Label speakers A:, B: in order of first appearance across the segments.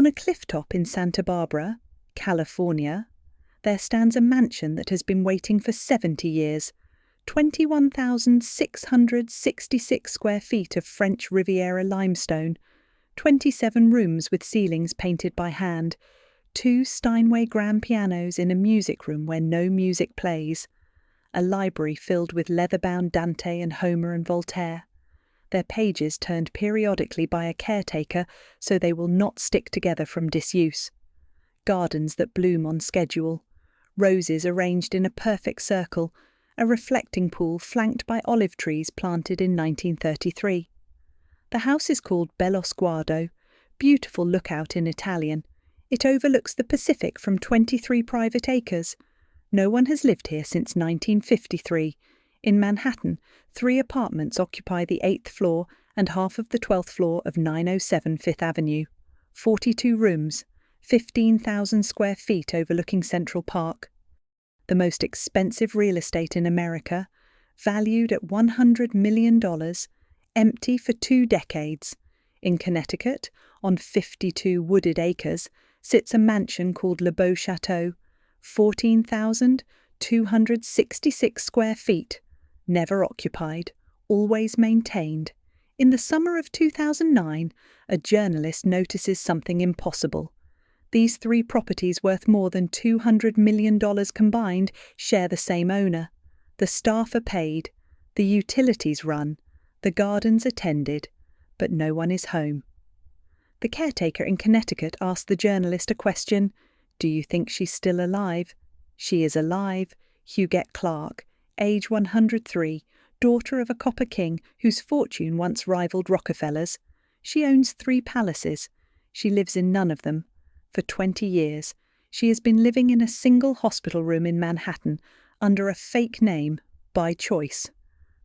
A: On a clifftop in Santa Barbara, California, there stands a mansion that has been waiting for 70 years, 21,666 square feet of French Riviera limestone, 27 rooms with ceilings painted by hand, 2 Steinway grand pianos in a music room where no music plays, a library filled with leather-bound Dante and Homer and Voltaire, their pages turned periodically by a caretaker so they will not stick together from disuse, gardens that bloom on schedule, roses arranged in a perfect circle, a reflecting pool flanked by olive trees planted in 1933. The house is called Bello Sguardo, beautiful lookout in Italian. It overlooks the Pacific from 23 private acres. No one has lived here since 1953. In Manhattan, 3 apartments occupy the 8th floor and half of the 12th floor of 907 Fifth Avenue. 42 rooms, 15,000 square feet overlooking Central Park. The most expensive real estate in America, valued at $100 million, empty for 2 decades. In Connecticut, on 52 wooded acres, sits a mansion called Le Beau Chateau, 14,266 square feet, never occupied, always maintained. In the summer of 2009, a journalist notices something impossible. These 3 properties worth more than $200 million combined share the same owner. The staff are paid, the utilities run, the gardens attended, but no one is home. The caretaker in Connecticut asked the journalist a question. Do you think she's still alive? She is alive. Huguette Clark, age 103, daughter of a copper king whose fortune once rivaled Rockefeller's. She owns 3 palaces. She lives in none of them. For 20 years, she has been living in a single hospital room in Manhattan under a fake name, by choice.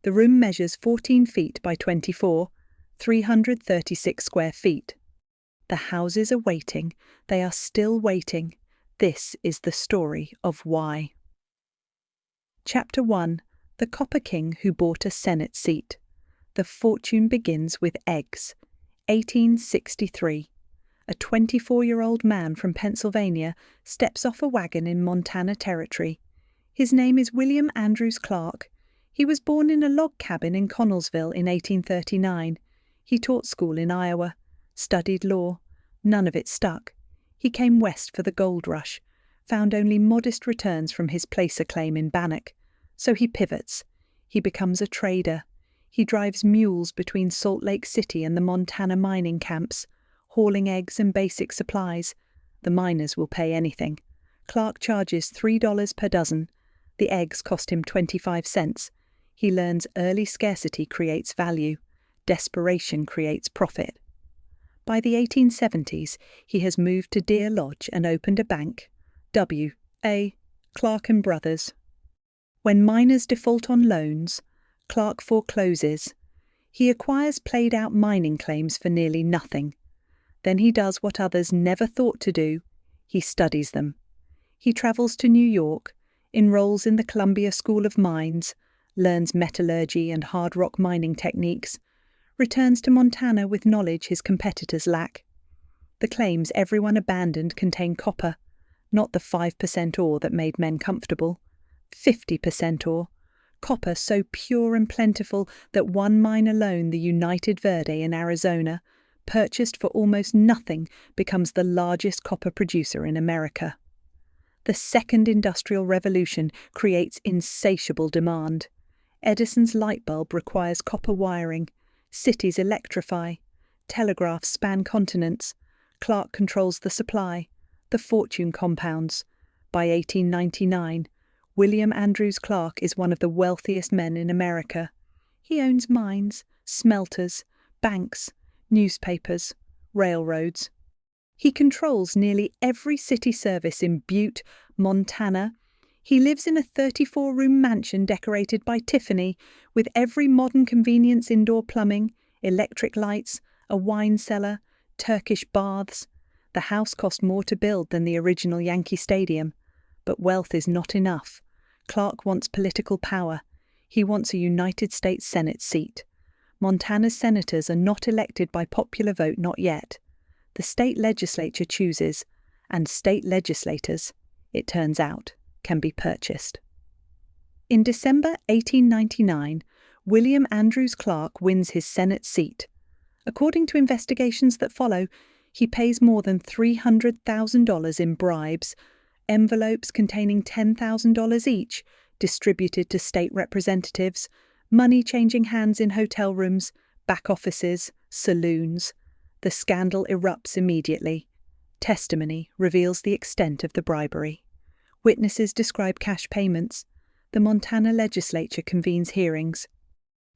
A: The room measures 14 feet by 24, 336 square feet. The houses are waiting. They are still waiting. This is the story of why. Chapter 1. The Copper King Who Bought a Senate Seat. The fortune begins with eggs. 1863. A 24-year-old man from Pennsylvania steps off a wagon in Montana Territory. His name is William Andrews Clark. He was born in a log cabin in Connellsville in 1839. He taught school in Iowa, studied law. None of it stuck. He came west for the gold rush, found only modest returns from his placer claim in Bannock. So he pivots. He becomes a trader. He drives mules between Salt Lake City and the Montana mining camps, hauling eggs and basic supplies. The miners will pay anything. Clark charges $3 per dozen. The eggs cost him 25 cents. He learns early scarcity creates value. Desperation creates profit. By the 1870s, he has moved to Deer Lodge and opened a bank, W.A. Clark & Brothers. When miners default on loans, Clark forecloses. He acquires played-out mining claims for nearly nothing. Then he does what others never thought to do. He studies them. He travels to New York, enrolls in the Columbia School of Mines, learns metallurgy and hard rock mining techniques, returns to Montana with knowledge his competitors lack. The claims everyone abandoned contain copper, not the 5% ore that made men comfortable. 50% ore, copper so pure and plentiful that one mine alone, the United Verde in Arizona, purchased for almost nothing, becomes the largest copper producer in America. The second industrial revolution creates insatiable demand. Edison's light bulb requires copper wiring. Cities electrify. Telegraphs span continents. Clark controls the supply. The fortune compounds. By 1899, William Andrews Clark is one of the wealthiest men in America. He owns mines, smelters, banks, newspapers, railroads. He controls nearly every city service in Butte, Montana. He lives in a 34-room mansion decorated by Tiffany, with every modern convenience: indoor plumbing, electric lights, a wine cellar, Turkish baths. The house cost more to build than the original Yankee Stadium. But wealth is not enough. Clark wants political power. He wants a United States Senate seat. Montana's senators are not elected by popular vote, not yet. the state legislature chooses, and state legislators, it turns out, can be purchased. In December 1899, William Andrews Clark wins his Senate seat. According to investigations that follow, he pays more than $300,000 in bribes, envelopes containing $10,000 each, distributed to state representatives, money changing hands in hotel rooms, back offices, saloons. The scandal erupts immediately. Testimony reveals the extent of the bribery. Witnesses describe cash payments. The Montana legislature convenes hearings.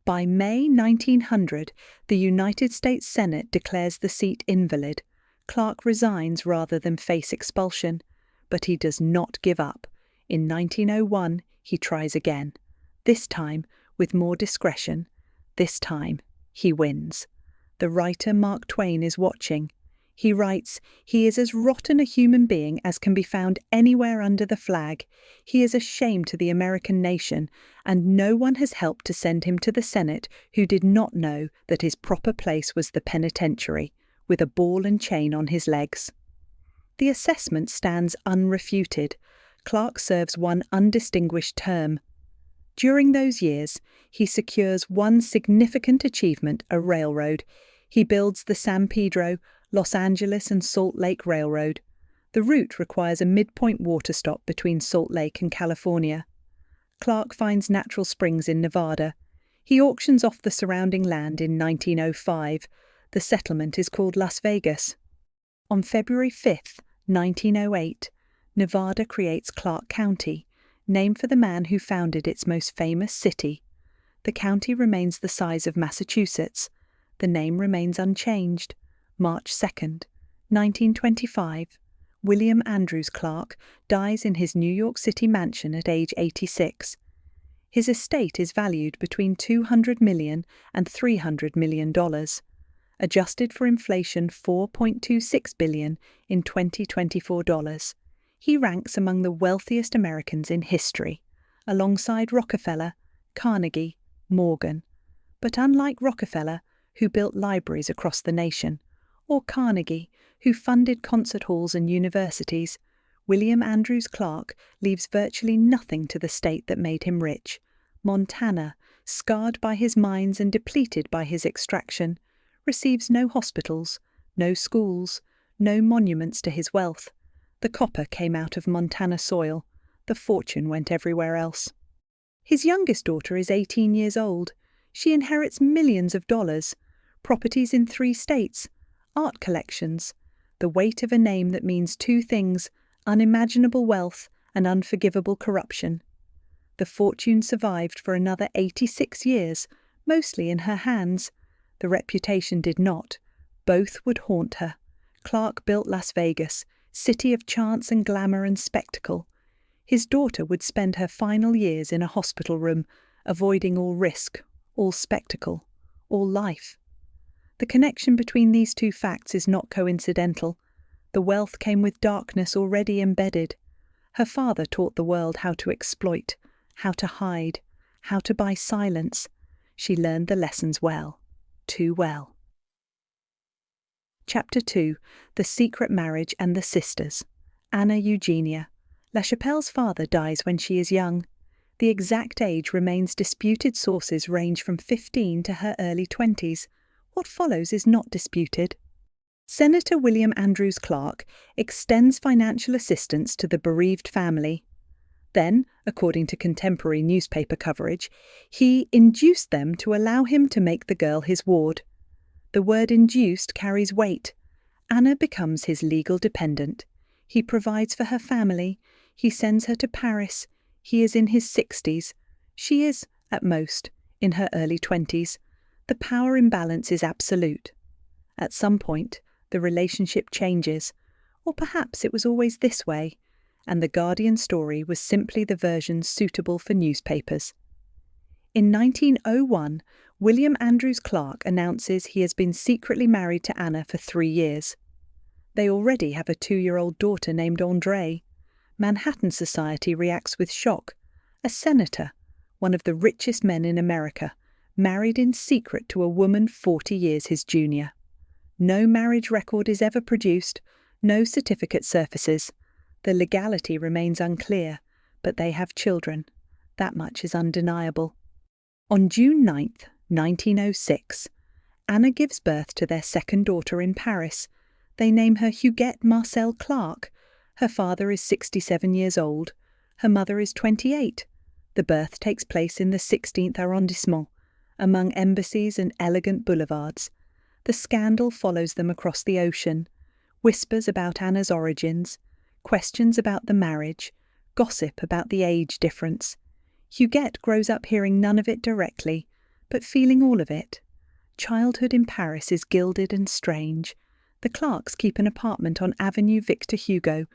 A: By May 1900, the United States Senate declares the seat invalid. Clark resigns rather than face expulsion, but he does not give up. In 1901, he tries again. This time, with more discretion. This time, he wins. The writer Mark Twain is watching. He writes, "He is as rotten a human being as can be found anywhere under the flag. He is a shame to the American nation, and no one has helped to send him to the Senate who did not know that his proper place was the penitentiary, with a ball and chain on his legs." The assessment stands unrefuted. Clark serves one undistinguished term. During those years, he secures one significant achievement, a railroad. He builds the San Pedro, Los Angeles and Salt Lake Railroad. The route requires a midpoint water stop between Salt Lake and California. Clark finds natural springs in Nevada. He auctions off the surrounding land in 1905. The settlement is called Las Vegas. On February 5, 1908, Nevada creates Clark County, named for the man who founded its most famous city. The county remains the size of Massachusetts. The name remains unchanged. March 2, 1925, William Andrews Clark dies in his New York City mansion at age 86. His estate is valued between $200 million and $300 million. Adjusted for inflation, $4.26 billion in 2024 dollars. He ranks among the wealthiest Americans in history, alongside Rockefeller, Carnegie, Morgan. But unlike Rockefeller, who built libraries across the nation, or Carnegie, who funded concert halls and universities, William Andrews Clark leaves virtually nothing to the state that made him rich. Montana, scarred by his mines and depleted by his extraction, receives no hospitals, no schools, no monuments to his wealth. The copper came out of Montana soil. The fortune went everywhere else. His youngest daughter is 18 years old. She inherits millions of dollars, properties in 3 states, art collections, the weight of a name that means 2 things: unimaginable wealth and unforgivable corruption. The fortune survived for another 86 years, mostly in her hands. The reputation did not. Both would haunt her. Clark built Las Vegas, city of chance and glamour and spectacle. His daughter would spend her final years in a hospital room, avoiding all risk, all spectacle, all life. The connection between these 2 facts is not coincidental. The wealth came with darkness already embedded. Her father taught the world how to exploit, how to hide, how to buy silence. She learned the lessons well, too well. Chapter 2. The Secret Marriage and the Sisters. Anna Eugenia. LaChapelle's father dies when she is young. The exact age remains disputed. Sources range from 15 to her early 20s. What follows is not disputed. Senator William Andrews Clark extends financial assistance to the bereaved family. Then, according to contemporary newspaper coverage, he induced them to allow him to make the girl his ward. The word induced carries weight. Anna becomes his legal dependent. He provides for her family. He sends her to Paris. He is in his 60s. She is, at most, in her early 20s. The power imbalance is absolute. At some point, the relationship changes, or perhaps it was always this way, and the Guardian story was simply the version suitable for newspapers. In 1901, William Andrews Clark announces he has been secretly married to Anna for 3 years. They already have a 2-year-old daughter named Andrée. Manhattan society reacts with shock. A senator, one of the richest men in America, married in secret to a woman 40 years his junior. No marriage record is ever produced, no certificate surfaces. The legality remains unclear, but they have children. That much is undeniable. On June 9th, 1906, Anna gives birth to their second daughter in Paris. They name her Huguette Marcel Clark. Her father is 67 years old. Her mother is 28. The birth takes place in the 16th arrondissement, among embassies and elegant boulevards. The scandal follows them across the ocean. Whispers about Anna's origins, questions about the marriage, gossip about the age difference. Huguette grows up hearing none of it directly, but feeling all of it. Childhood in Paris is gilded and strange. The Clarks keep an apartment on Avenue Victor Hugo.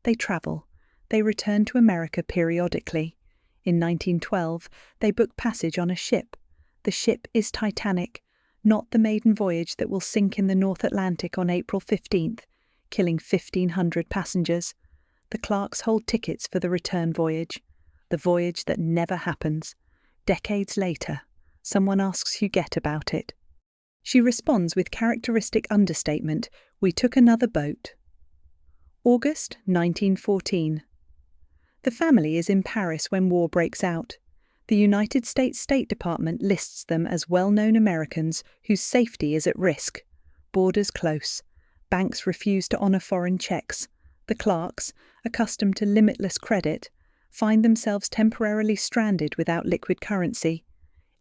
A: They travel. They return to America periodically. In 1912, they book passage on a ship. The ship is Titanic, not the maiden voyage that will sink in the North Atlantic on April 15th, killing 1,500 passengers. The Clarks hold tickets for the return voyage, the voyage that never happens. Decades later, someone asks Huguette about it. She responds with characteristic understatement, "We took another boat." August 1914. The family is in Paris when war breaks out. The United States State Department lists them as well-known Americans whose safety is at risk. Borders close. Banks refuse to honor foreign checks. The Clarks, accustomed to limitless credit, find themselves temporarily stranded without liquid currency.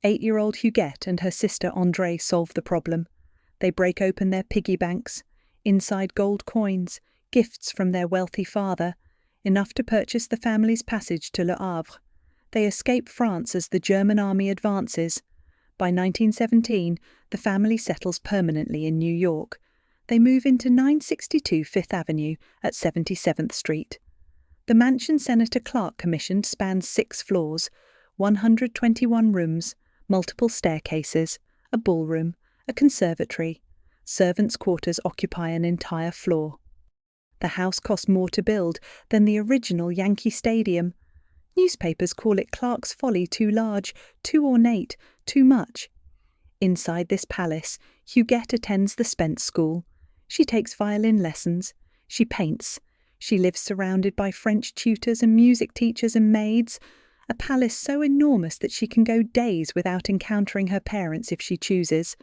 A: 8-year-old Huguette and her sister Andrée solve the problem. They break open their piggy banks. Inside gold coins, gifts from their wealthy father, enough to purchase the family's passage to Le Havre. They escape France as the German army advances. By 1917, the family settles permanently in New York. They move into 962 Fifth Avenue at 77th Street. The mansion Senator Clark commissioned spans 6 floors, 121 rooms, multiple staircases, a ballroom, a conservatory. Servants' quarters occupy an entire floor. The house cost more to build than the original Yankee Stadium. Newspapers call it Clark's Folly too large, too ornate, too much. Inside this palace, Huguette attends the Spence School. She takes violin lessons. She paints. She lives surrounded by French tutors and music teachers and maids. A palace so enormous that she can go days without encountering her parents if she chooses.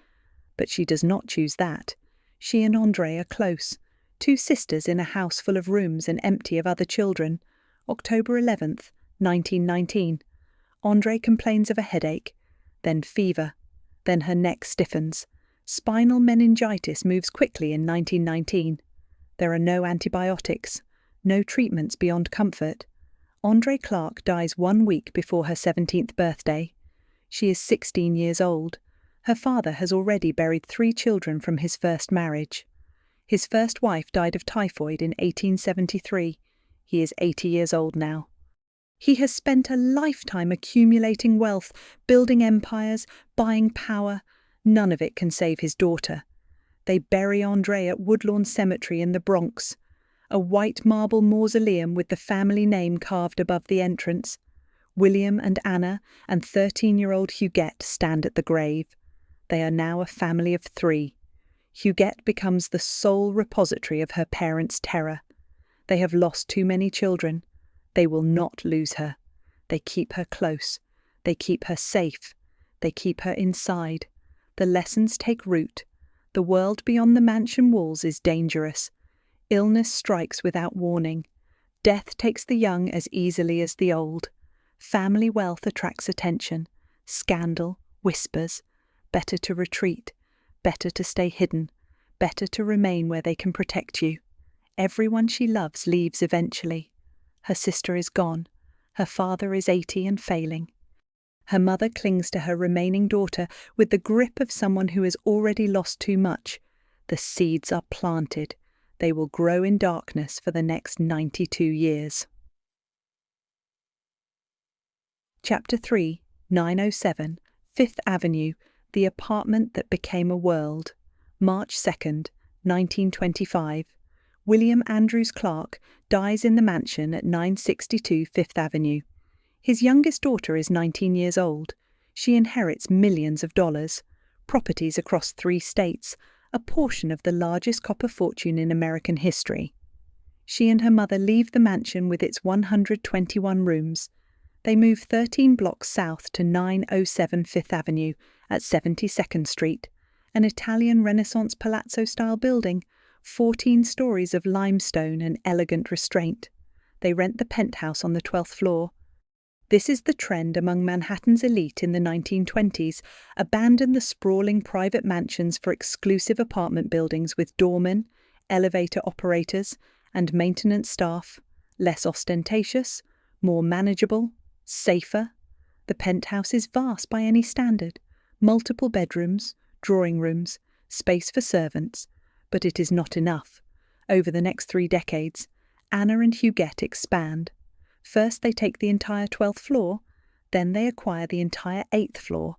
A: But she does not choose that. She and Andrée are close. 2 sisters in a house full of rooms and empty of other children. October 11th, 1919. Andrée complains of a headache, then fever, then her neck stiffens. Spinal meningitis moves quickly in 1919. There are no antibiotics, no treatments beyond comfort. Andrée Clark dies 1 week before her 17th birthday. She is 16 years old. Her father has already buried 3 children from his first marriage. His first wife died of typhoid in 1873. He is 80 years old now. He has spent a lifetime accumulating wealth, building empires, buying power. None of it can save his daughter. They bury Andrée at Woodlawn Cemetery in the Bronx, a white marble mausoleum with the family name carved above the entrance. William and Anna and 13-year-old Huguette stand at the grave. They are now a family of 3. Huguette becomes the sole repository of her parents' terror. They have lost too many children. They will not lose her. They keep her close. They keep her safe. They keep her inside. The lessons take root. The world beyond the mansion walls is dangerous. Illness strikes without warning. Death takes the young as easily as the old. Family wealth attracts attention. Scandal, whispers. Better to retreat. Better to stay hidden. Better to remain where they can protect you. Everyone she loves leaves eventually. Her sister is gone. Her father is 80 and failing. Her mother clings to her remaining daughter with the grip of someone who has already lost too much. The seeds are planted. They will grow in darkness for the next 92 years. Chapter 3, 907, Fifth Avenue, The Apartment That Became a World. March 2nd, 1925. William Andrews Clark dies in the mansion at 962 Fifth Avenue. His youngest daughter is 19 years old. She inherits millions of dollars, properties across 3 states, a portion of the largest copper fortune in American history. She and her mother leave the mansion with its 121 rooms. They move 13 blocks south to 907 Fifth Avenue at 72nd Street, an Italian Renaissance palazzo-style building, 14 stories of limestone and elegant restraint. They rent the penthouse on the 12th floor. This is the trend among Manhattan's elite in the 1920s, abandon the sprawling private mansions for exclusive apartment buildings with doormen, elevator operators, and maintenance staff, less ostentatious, more manageable, safer. The penthouse is vast by any standard, multiple bedrooms, drawing rooms, space for servants, but it is not enough. Over the next 3 decades, Anna and Huguette expand. First they take the entire 12th floor, then they acquire the entire 8th floor.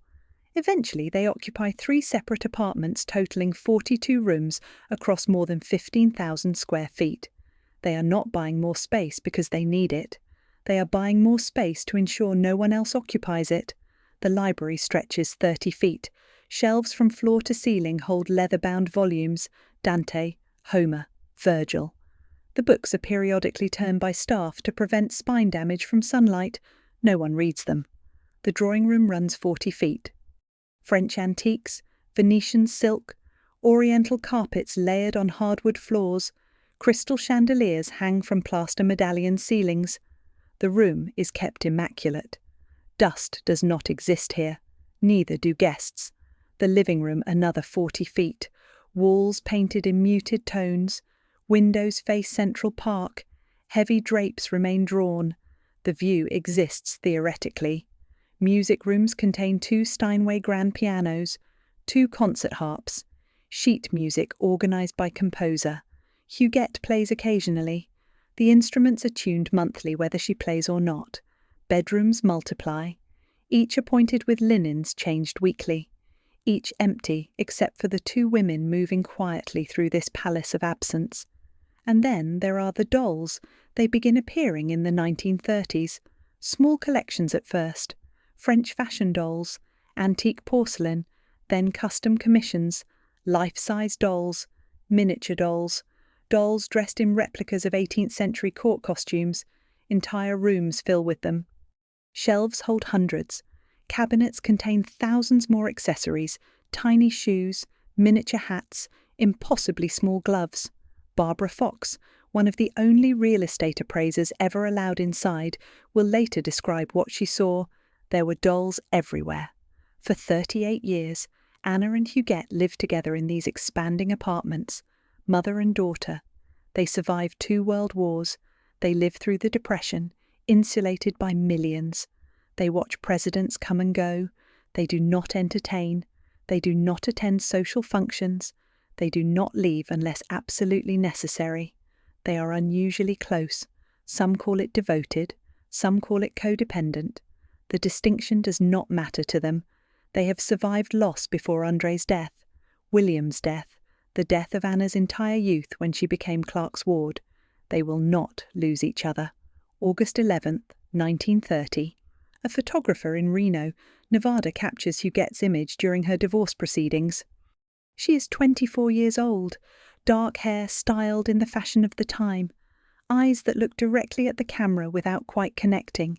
A: Eventually they occupy 3 separate apartments totaling 42 rooms across more than 15,000 square feet. They are not buying more space because they need it. They are buying more space to ensure no one else occupies it. The library stretches 30 feet. Shelves from floor to ceiling hold leather-bound volumes, Dante, Homer, Virgil. The books are periodically turned by staff to prevent spine damage from sunlight. No one reads them. The drawing room runs 40 feet. French antiques, Venetian silk, oriental carpets layered on hardwood floors, crystal chandeliers hang from plaster medallion ceilings. The room is kept immaculate. Dust does not exist here. Neither do guests. The living room another 40 feet. Walls painted in muted tones. Windows face Central Park. Heavy drapes remain drawn. The view exists theoretically. Music rooms contain 2 Steinway grand pianos, 2 concert harps, sheet music organized by composer. Huguette plays occasionally. The instruments are tuned monthly whether she plays or not. Bedrooms multiply, each appointed with linens changed weekly. Each empty except for the 2 women moving quietly through this palace of absence. And then there are the dolls. They begin appearing in the 1930s. Small collections at first. French fashion dolls, antique porcelain, then custom commissions, life-size dolls, miniature dolls, dolls dressed in replicas of 18th century court costumes. Entire rooms fill with them. Shelves hold hundreds. Cabinets contain thousands more accessories, tiny shoes, miniature hats, impossibly small gloves. Barbara Fox, one of the only real estate appraisers ever allowed inside, will later describe what she saw. There were dolls everywhere. For 38 years, Anna and Huguette lived together in these expanding apartments, mother and daughter. They survived 2 world wars. They lived through the Depression, insulated by millions. They watch presidents come and go. They do not entertain. They do not attend social functions. They do not leave unless absolutely necessary. They are unusually close. Some call it devoted. Some call it codependent. The distinction does not matter to them. They have survived loss before Andre's death, William's death, the death of Anna's entire youth when she became Clark's ward. They will not lose each other. August 11th, 1930. A photographer in Reno, Nevada captures Huguette's image during her divorce proceedings. She is 24 years old, dark hair styled in the fashion of the time, eyes that look directly at the camera without quite connecting.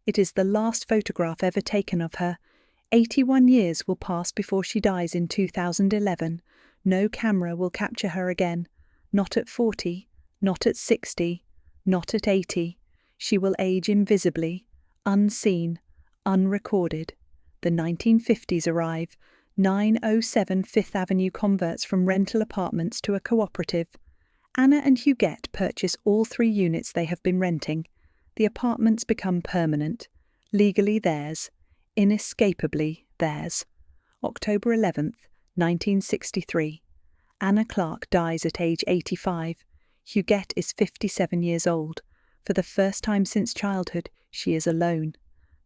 A: It is the last photograph ever taken of her. 81 years will pass before she dies in 2011. No camera will capture her again. Not at 40, not at 60, not at 80. She will age invisibly, unseen, unrecorded. The 1950s arrive. 907 Fifth Avenue converts from rental apartments to a cooperative. Anna and Huguette purchase all 3 units they have been renting. The apartments become permanent, legally theirs, inescapably theirs. October 11th, 1963. Anna Clark dies at age 85. Huguette is 57 years old. For the first time since childhood, she is alone.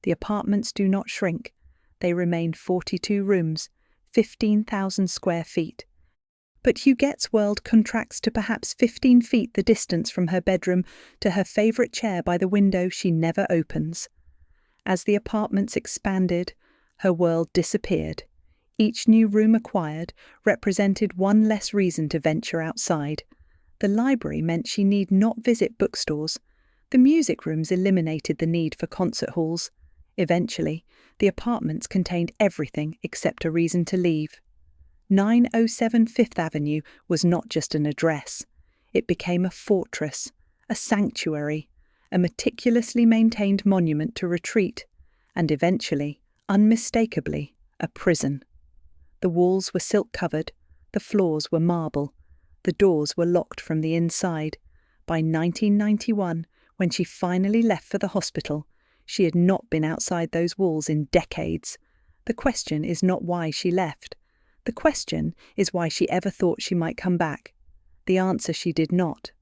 A: The apartments do not shrink. They remain 42 rooms, 15,000 square feet. But Huguette's world contracts to perhaps 15 feet the distance from her bedroom to her favourite chair by the window she never opens. As the apartments expanded, her world disappeared. Each new room acquired represented one less reason to venture outside. The library meant she need not visit bookstores. The music rooms eliminated the need for concert halls. Eventually, the apartments contained everything except a reason to leave. 907 Fifth Avenue was not just an address. It became a fortress, a sanctuary, a meticulously maintained monument to retreat, and eventually, unmistakably, a prison. The walls were silk-covered, the floors were marble, the doors were locked from the inside. By 1991, when she finally left for the hospital, she had not been outside those walls in decades. The question is not why she left. The question is why she ever thought she might come back. The answer she did not.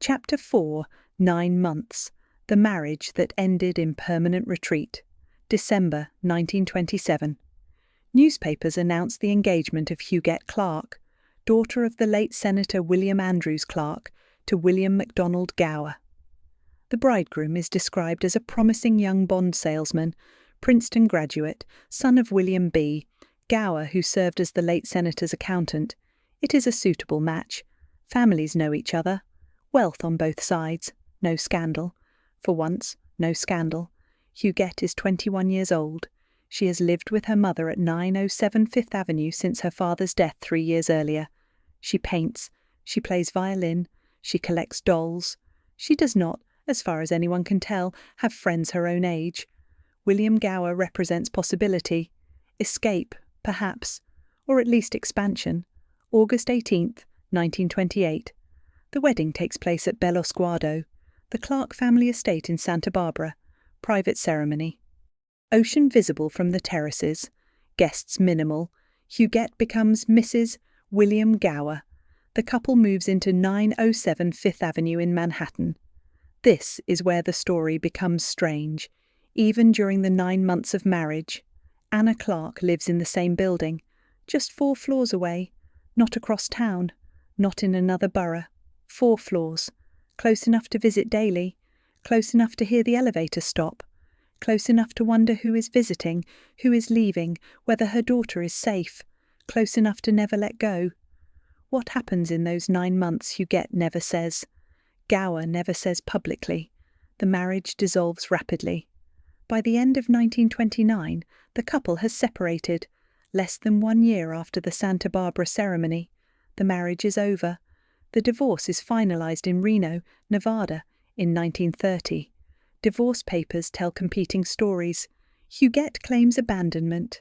A: Chapter 4, 9 Months. The Marriage That Ended in Permanent Retreat. December 1927. Newspapers announced the engagement of Huguette Clark, daughter of the late Senator William Andrews Clark, to William MacDonald Gower. The bridegroom is described as a promising young bond salesman, Princeton graduate, son of William B. Gower, who served as the late senator's accountant. It is a suitable match. Families know each other. Wealth on both sides. No scandal. For once, no scandal. Huguette is 21 years old. She has lived with her mother at 907 Fifth Avenue since her father's death 3 years earlier. She paints. She plays violin. She collects dolls. She does not, as far as anyone can tell, have friends her own age. William Gower represents possibility. Escape, perhaps. Or at least expansion. August 18th, 1928. The wedding takes place at Belo Sguardo, the Clark family estate in Santa Barbara. Private ceremony. Ocean visible from the terraces. Guests minimal. Huguette becomes Mrs. William Gower. The couple moves into 907 Fifth Avenue in Manhattan. This is where the story becomes strange. Even during the 9 months of marriage, Anna Clark lives in the same building, just 4 floors away, not across town, not in another borough. 4 floors. Close enough to visit daily. Close enough to hear the elevator stop, close enough to wonder who is visiting, who is leaving, whether her daughter is safe, close enough to never let go. What happens in those 9 months Huguette never says. Gower never says publicly. The marriage dissolves rapidly. By the end of 1929, the couple has separated. Less than 1 year after the Santa Barbara ceremony, the marriage is over. The divorce is finalized in Reno, Nevada, in 1930. Divorce papers tell competing stories. Huguette claims abandonment.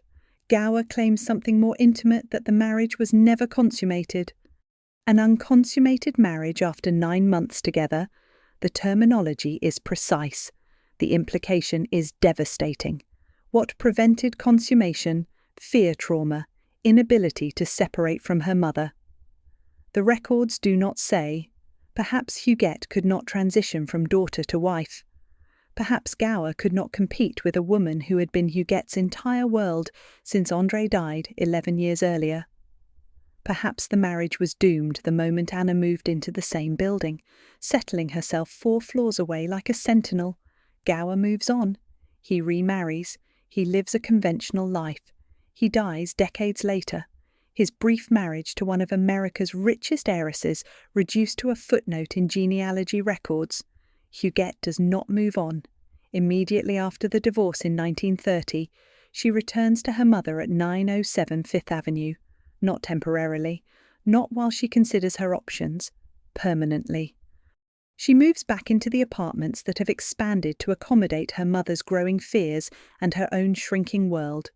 A: Gower claims something more intimate, that the marriage was never consummated. An unconsummated marriage after 9 months together. The terminology is precise. The implication is devastating. What prevented consummation? Fear trauma, inability to separate from her mother. The records do not say. Perhaps Huguette could not transition from daughter to wife. Perhaps Gower could not compete with a woman who had been Huguette's entire world since André died 11 years earlier. Perhaps the marriage was doomed the moment Anna moved into the same building, settling herself 4 floors away like a sentinel. Gower moves on. He remarries. He lives a conventional life. He dies decades later. His brief marriage to one of America's richest heiresses reduced to a footnote in genealogy records. Huguette does not move on. Immediately after the divorce in 1930, she returns to her mother at 907 Fifth Avenue. Not temporarily, not while she considers her options, permanently. She moves back into the apartments that have expanded to accommodate her mother's growing fears and her own shrinking world.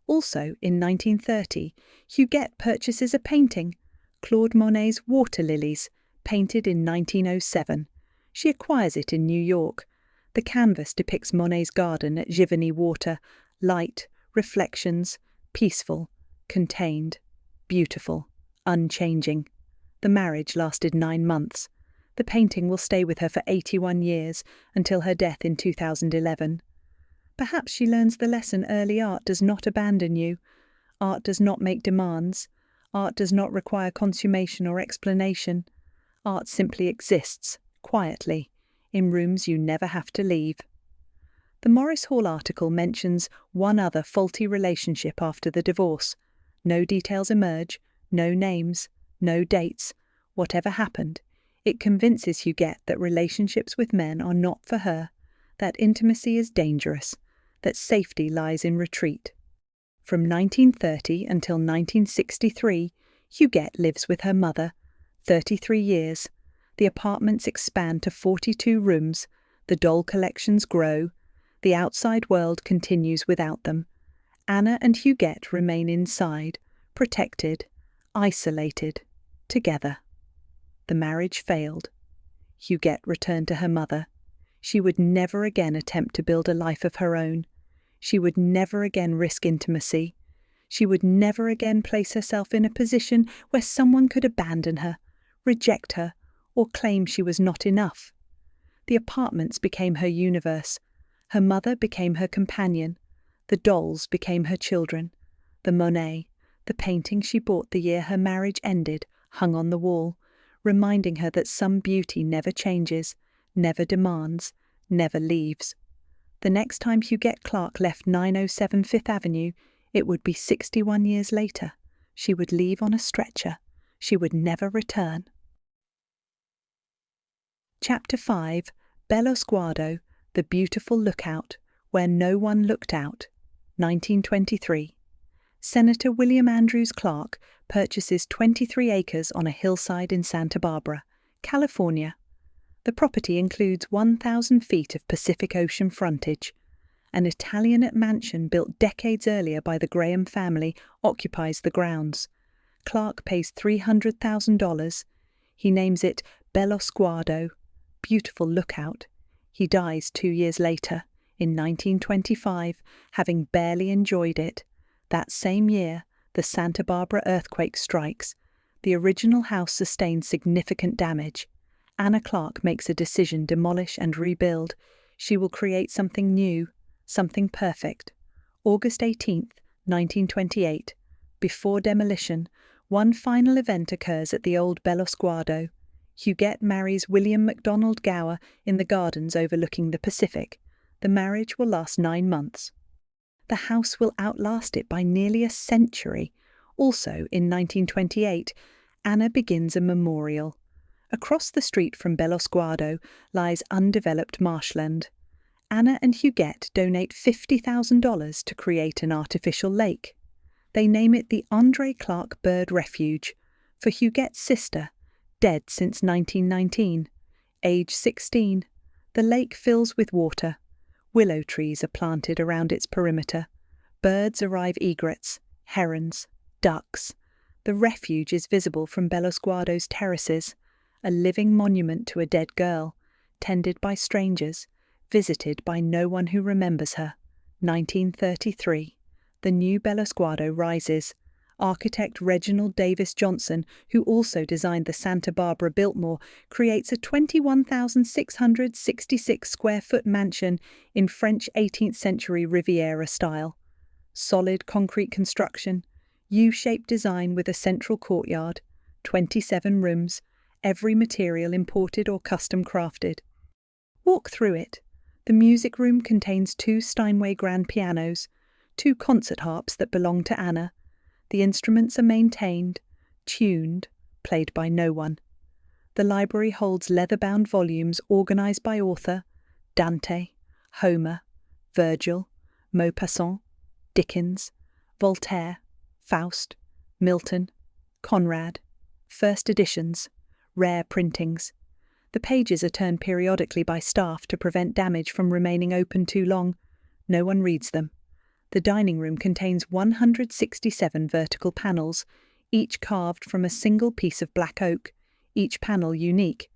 A: Also, in 1930, Huguette purchases a painting, Claude Monet's Water Lilies, painted in 1907. She acquires it in New York. The canvas depicts Monet's garden at Giverny Water, light, reflections, peaceful, contained, beautiful, unchanging. The marriage lasted 9 months. The painting will stay with her for 81 years, until her death in 2011. Perhaps she learns the lesson early: art does not abandon you. Art does not make demands. Art does not require consummation or explanation. Art simply exists, quietly, in rooms you never have to leave. The Morris Hall article mentions one other faulty relationship after the divorce. No details emerge, no names, no dates. Whatever happened, it convinces Huguette that relationships with men are not for her, that intimacy is dangerous, that safety lies in retreat. From 1930 until 1963, Huguette lives with her mother, 33 years. The apartments expand to 42 rooms, the doll collections grow, the outside world continues without them. Anna and Huguette remain inside, protected, isolated, together. The marriage failed. Huguette returned to her mother. She would never again attempt to build a life of her own. She would never again risk intimacy. She would never again place herself in a position where someone could abandon her, reject her, or claim she was not enough. The apartments became her universe. Her mother became her companion. The dolls became her children. The Monet, the painting she bought the year her marriage ended, hung on the wall, reminding her that some beauty never changes, never demands, never leaves. The next time Huguette Clark left 907 Fifth Avenue, it would be 61 years later. She would leave on a stretcher. She would never return. Chapter 5. Bello Sguardo, The Beautiful Lookout, Where No One Looked Out, 1923. Senator William Andrews Clark purchases 23 acres on a hillside in Santa Barbara, California. The property includes 1,000 feet of Pacific Ocean frontage. An Italianate mansion built decades earlier by the Graham family occupies the grounds. Clark pays $300,000. He names it Bello Sguardo, Beautiful Lookout. He dies 2 years later, in 1925, having barely enjoyed it. That same year, the Santa Barbara earthquake strikes. The original house sustains significant damage. Anna Clark makes a decision: demolish and rebuild. She will create something new, something perfect. August 18, 1928. Before demolition, one final event occurs at the old Bello Sguardo. Huguette marries William MacDonald Gower in the gardens overlooking the Pacific. The marriage will last 9 months. The house will outlast it by nearly a century. Also, in 1928, Anna begins a memorial. Across the street from Bello Sguardo lies undeveloped marshland. Anna and Huguette donate $50,000 to create an artificial lake. They name it the Andre Clark Bird Refuge, for Huguette's sister, dead since 1919. Age 16, the lake fills with water. Willow trees are planted around its perimeter. Birds arrive: egrets, herons, ducks. The refuge is visible from Bello Sguardo's terraces, a living monument to a dead girl, tended by strangers, visited by no one who remembers her. 1933. The new Bello Sguardo rises. Architect Reginald Davis Johnson, who also designed the Santa Barbara Biltmore, creates a 21,666 square foot mansion in French 18th century Riviera style. Solid concrete construction, U-shaped design with a central courtyard, 27 rooms, every material imported or custom crafted. Walk through it. The music room contains 2 Steinway grand pianos, 2 concert harps that belong to Anna. The instruments are maintained, tuned, played by no one. The library holds leather-bound volumes organized by author: Dante, Homer, Virgil, Maupassant, Dickens, Voltaire, Faust, Milton, Conrad. First editions, rare printings. The pages are turned periodically by staff to prevent damage from remaining open too long. No one reads them. The dining room contains 167 vertical panels, each carved from a single piece of black oak, each panel unique.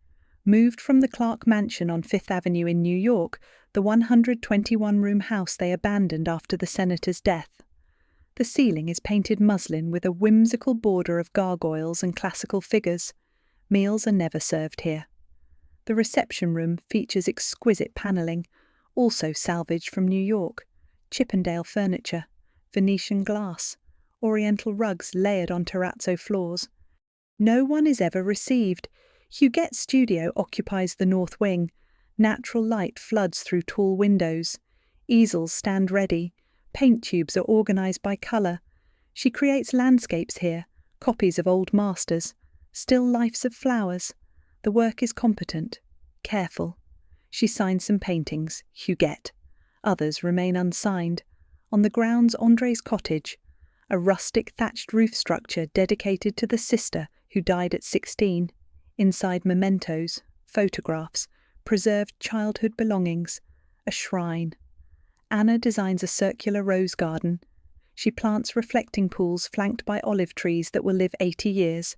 A: Moved from the Clark Mansion on Fifth Avenue in New York, the 121-room house they abandoned after the senator's death. The ceiling is painted muslin with a whimsical border of gargoyles and classical figures. Meals are never served here. The reception room features exquisite panelling, also salvaged from New York. Chippendale furniture, Venetian glass, oriental rugs layered on terrazzo floors. No one is ever received. Huguette's studio occupies the north wing. Natural light floods through tall windows. Easels stand ready. Paint tubes are organised by colour. She creates landscapes here, copies of old masters, still lifes of flowers. The work is competent, careful. She signs some paintings, Huguette. Others remain unsigned. On the grounds, André's cottage, a rustic thatched roof structure dedicated to the sister who died at 16. Inside, mementos, photographs, preserved childhood belongings, a shrine. Anna designs a circular rose garden. She plants reflecting pools flanked by olive trees that will live 80 years.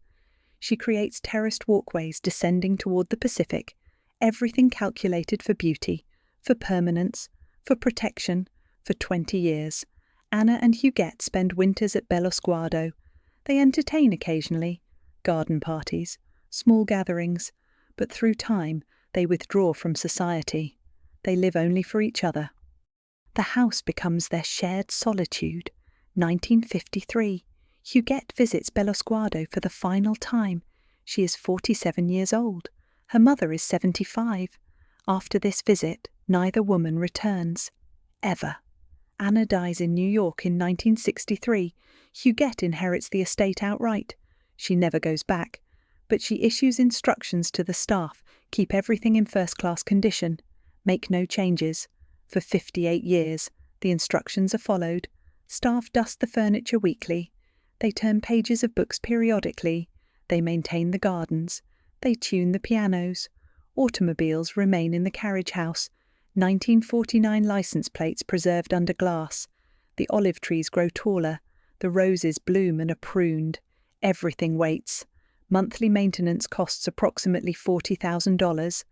A: She creates terraced walkways descending toward the Pacific, everything calculated for beauty, for permanence, for protection, for 20 years. Anna and Huguette spend winters at Bellosguardo. They entertain occasionally, garden parties, small gatherings, but through time they withdraw from society. They live only for each other. The house becomes their shared solitude. 1953. Huguette visits Bellosguardo for the final time. She is 47 years old. Her mother is 75. After this visit, neither woman returns. Ever. Anna dies in New York in 1963. Huguette inherits the estate outright. She never goes back, but she issues instructions to the staff, keep everything in first-class condition, make no changes. For 58 years, the instructions are followed. Staff dust the furniture weekly. They turn pages of books periodically. They maintain the gardens. They tune the pianos. Automobiles remain in the carriage house. 1949 license plates preserved under glass. The olive trees grow taller. The roses bloom and are pruned. Everything waits. Monthly maintenance costs approximately $40,000.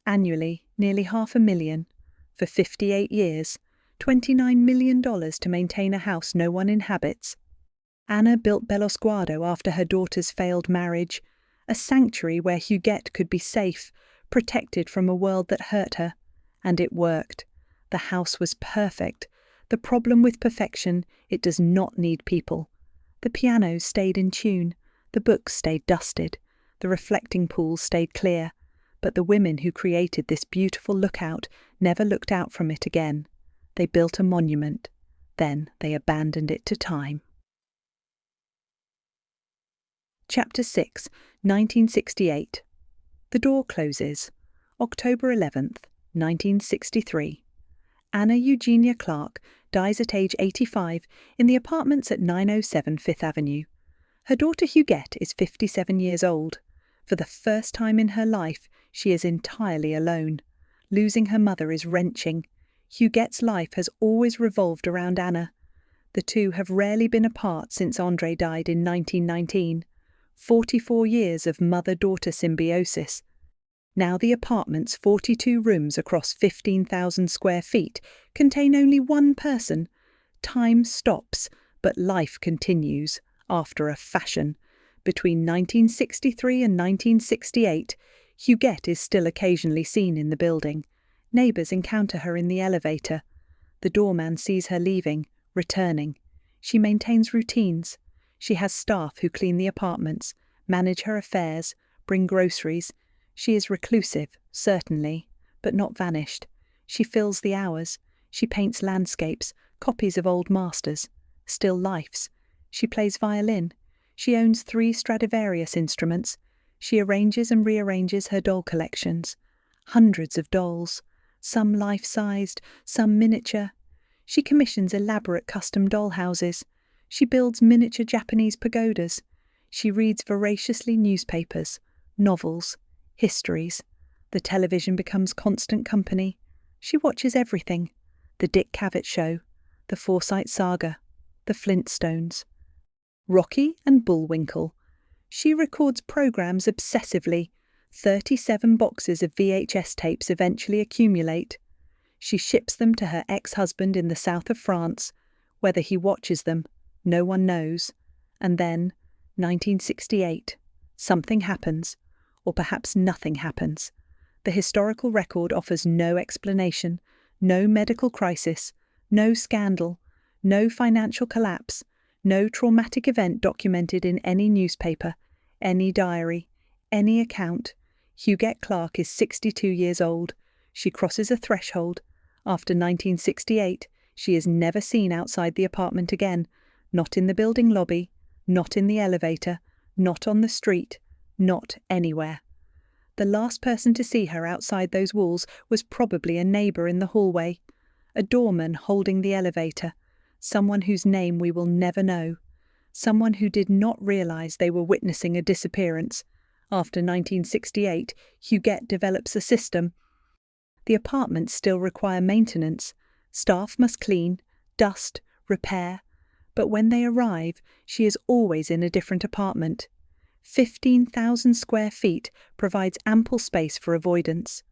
A: Annually, nearly $500,000. For 58 years, $29 million to maintain a house no one inhabits. Anna built Bellosguardo after her daughter's failed marriage, a sanctuary where Huguette could be safe, protected from a world that hurt her. And it worked. The house was perfect. The problem with perfection, it does not need people. The pianos stayed in tune. The books stayed dusted. The reflecting pools stayed clear. But the women who created this beautiful lookout never looked out from it again. They built a monument. Then they abandoned it to time. Chapter 6, 1968. The door closes. October 11th, 1963. Anna Eugenia Clark dies at age 85 in the apartments at 907 Fifth Avenue. Her daughter Huguette is 57 years old. For the first time in her life, she is entirely alone. Losing her mother is wrenching. Huguette's life has always revolved around Anna. The two have rarely been apart since André died in 1919. 44 years of mother-daughter symbiosis. Now the apartment's 42 rooms across 15,000 square feet contain only one person. Time stops, but life continues, after a fashion. Between 1963 and 1968, Huguette is still occasionally seen in the building. Neighbours encounter her in the elevator. The doorman sees her leaving, returning. She maintains routines. She has staff who clean the apartments, manage her affairs, bring groceries. She is reclusive, certainly, but not vanished. She fills the hours. She paints landscapes, copies of old masters, still lifes. She plays violin. She owns 3 Stradivarius instruments. She arranges and rearranges her doll collections. Hundreds of dolls, some life-sized, some miniature. She commissions elaborate custom doll houses. She builds miniature Japanese pagodas. She reads voraciously newspapers, novels, histories. The television becomes constant company. She watches everything. The Dick Cavett Show, the Forsyte Saga, the Flintstones, Rocky and Bullwinkle. She records programs obsessively. 37 boxes of VHS tapes eventually accumulate. She ships them to her ex-husband in the south of France. Whether he watches them, no one knows. And then, 1968, something happens, or perhaps nothing happens. The historical record offers no explanation, no medical crisis, no scandal, no financial collapse, no traumatic event documented in any newspaper, any diary, any account. Huguette Clark is 62 years old. She crosses a threshold. After 1968, she is never seen outside the apartment again, not in the building lobby, not in the elevator, not on the street, not anywhere. The last person to see her outside those walls was probably a neighbor in the hallway, a doorman holding the elevator, someone whose name we will never know, someone who did not realize they were witnessing a disappearance. After 1968, Huguette develops a system. The apartments still require maintenance. Staff must clean, dust, repair. But when they arrive, she is always in a different apartment. 15,000 square feet provides ample space for avoidance.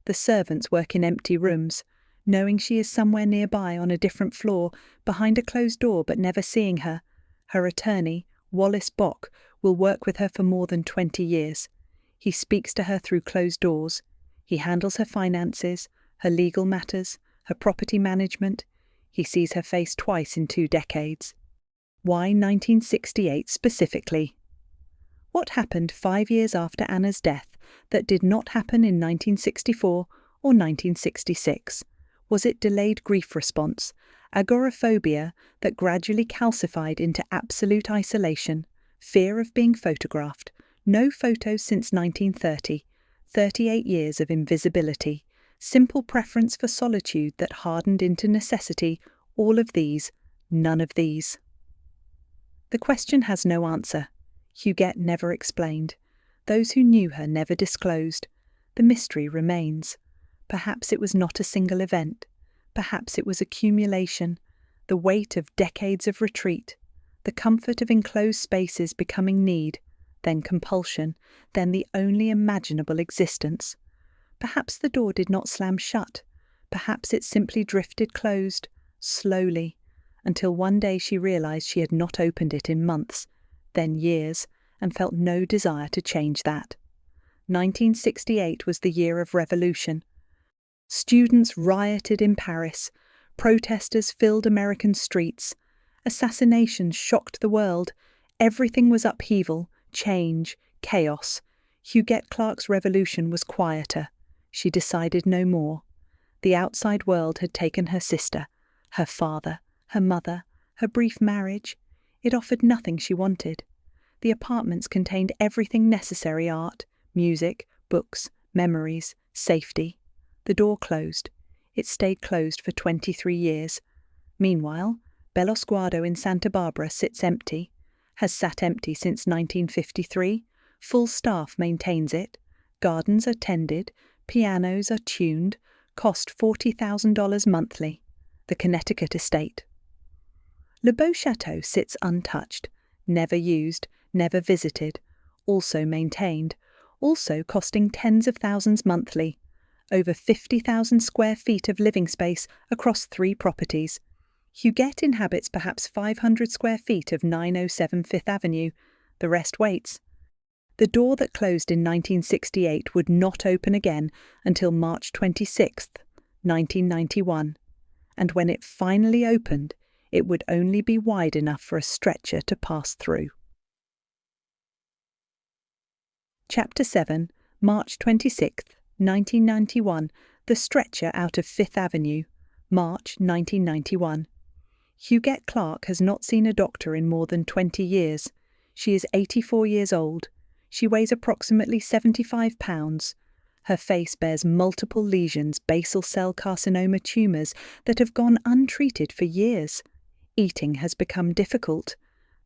A: The servants work in empty rooms, knowing she is somewhere nearby on a different floor, behind a closed door but never seeing her. Her attorney, Wallace Bock, will work with her for more than 20 years. He speaks to her through closed doors. He handles her finances, her legal matters, her property management. He sees her face twice in 2 decades. Why 1968 specifically? What happened 5 years after Anna's death that did not happen in 1964 or 1966? Was it delayed grief response, agoraphobia that gradually calcified into absolute isolation, fear of being photographed, no photos since 1930, 38 years of invisibility, simple preference for solitude that hardened into necessity, all of these, none of these? The question has no answer. Huguette never explained. Those who knew her never disclosed. The mystery remains. Perhaps it was not a single event. Perhaps it was accumulation, the weight of decades of retreat, the comfort of enclosed spaces becoming need, then compulsion, then the only imaginable existence. Perhaps the door did not slam shut. Perhaps it simply drifted closed, slowly, until one day she realized she had not opened it in months, then years, and felt no desire to change that. 1968 was the year of revolution. Students rioted in Paris, protesters filled American streets, assassinations shocked the world, everything was upheaval, change, chaos. Huguette Clark's revolution was quieter. She decided no more. The outside world had taken her sister, her father, her mother, her brief marriage. It offered nothing she wanted. The apartments contained everything necessary: art, music, books, memories, safety. The door closed. It stayed closed for 23 years. Meanwhile, Bellosguardo in Santa Barbara sits empty, has sat empty since 1953. Full staff maintains it. Gardens are tended, pianos are tuned, cost $40,000 monthly. The Connecticut estate. Le Beau Chateau sits untouched, never used, never visited, also maintained, also costing tens of thousands monthly. Over 50,000 square feet of living space across 3 properties. Huguette inhabits perhaps 500 square feet of 907 Fifth Avenue. The rest waits. The door that closed in 1968 would not open again until March 26, 1991. And when it finally opened, it would only be wide enough for a stretcher to pass through. Chapter 7, March 26, 1991, The Stretcher Out of Fifth Avenue, March 1991. Huguette Clark has not seen a doctor in more than 20 years. She is 84 years old. She weighs approximately 75 pounds. Her face bears multiple lesions, basal cell carcinoma tumours that have gone untreated for years. Eating has become difficult.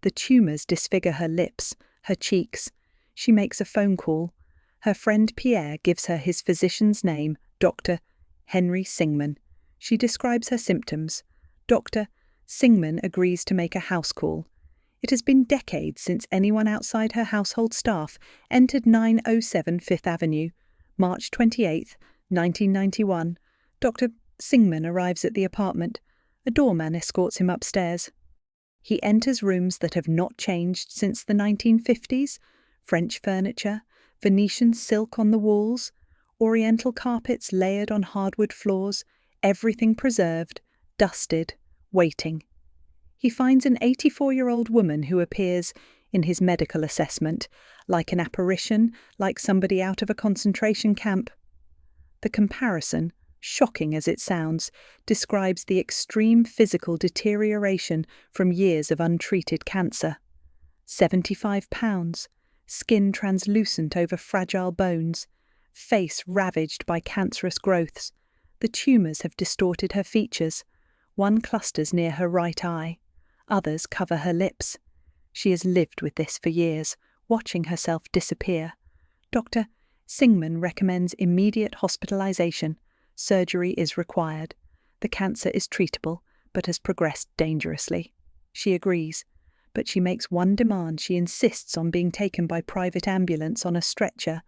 A: The tumours disfigure her lips, her cheeks. She makes a phone call. Her friend Pierre gives her his physician's name, Dr. Henry Singman. She describes her symptoms. Dr. Singman agrees to make a house call. It has been decades since anyone outside her household staff entered 907 Fifth Avenue. March 28, 1991. Dr. Singman arrives at the apartment. A doorman escorts him upstairs. He enters rooms that have not changed since the 1950s. French furniture, Venetian silk on the walls, oriental carpets layered on hardwood floors, everything preserved, dusted, waiting. He finds an 84-year-old woman who appears, in his medical assessment, like an apparition, like somebody out of a concentration camp. The comparison, shocking as it sounds, describes the extreme physical deterioration from years of untreated cancer. 75 pounds, skin translucent over fragile bones, face ravaged by cancerous growths. The tumours have distorted her features. One clusters near her right eye. Others cover her lips. She has lived with this for years, watching herself disappear. Dr. Singman recommends immediate hospitalisation. Surgery is required. The cancer is treatable, but has progressed dangerously. She agrees, but she makes one demand. She insists on being taken by private ambulance on a stretcher,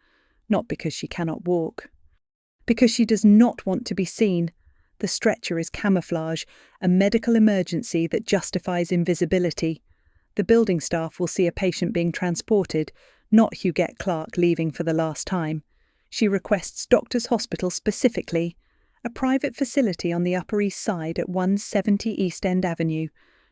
A: not because she cannot walk. Because she does not want to be seen. The stretcher is camouflage, a medical emergency that justifies invisibility. The building staff will see a patient being transported, not Huguette Clark leaving for the last time. She requests Doctors Hospital specifically, a private facility on the Upper East Side at 170 East End Avenue,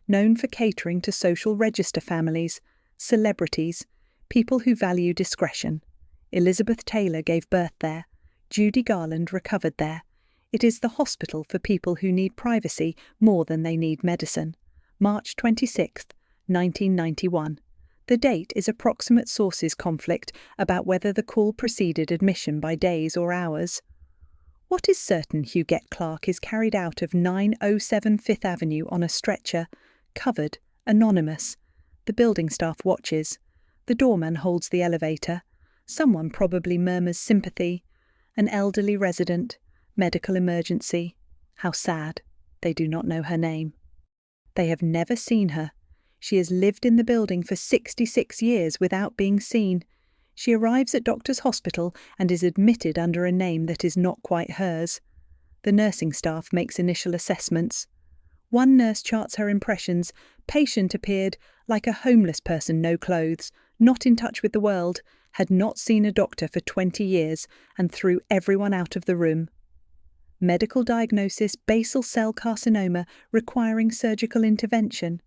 A: known for catering to social register families, celebrities, people who value discretion. Elizabeth Taylor gave birth there. Judy Garland recovered there. It is the hospital for people who need privacy more than they need medicine. March 26, 1991. The date is approximate sources conflict about whether the call preceded admission by days or hours. What is certain, Huguette Clark is carried out of 907 Fifth Avenue on a stretcher, covered, anonymous. The building staff watches. The doorman holds the elevator. Someone probably murmurs sympathy. An elderly resident. Medical emergency. How sad. They do not know her name. They have never seen her. She has lived in the building for 66 years without being seen. She arrives at Doctors Hospital and is admitted under a name that is not quite hers. The nursing staff makes initial assessments. One nurse charts her impressions. Patient appeared like a homeless person, no clothes, not in touch with the world, had not seen a doctor for 20 years and threw everyone out of the room. Medical diagnosis: basal cell carcinoma requiring surgical intervention.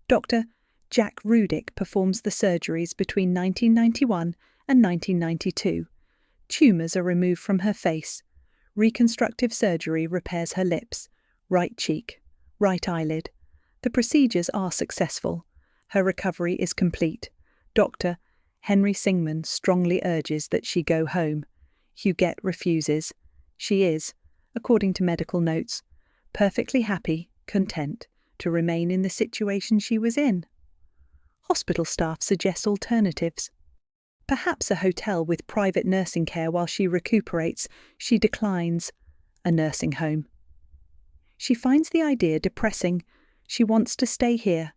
A: Dr. Jack Rudick performs the surgeries between 1991 and 1992. Tumours are removed from her face. Reconstructive surgery repairs her lips, right cheek, right eyelid. The procedures are successful. Her recovery is complete. Dr. Henry Singman strongly urges that she go home. Huguette refuses. She is, according to medical notes, perfectly happy, content, to remain in the situation she was in. Hospital staff suggest alternatives. Perhaps a hotel with private nursing care while she recuperates. She declines. A nursing home. She finds the idea depressing. She wants to stay here.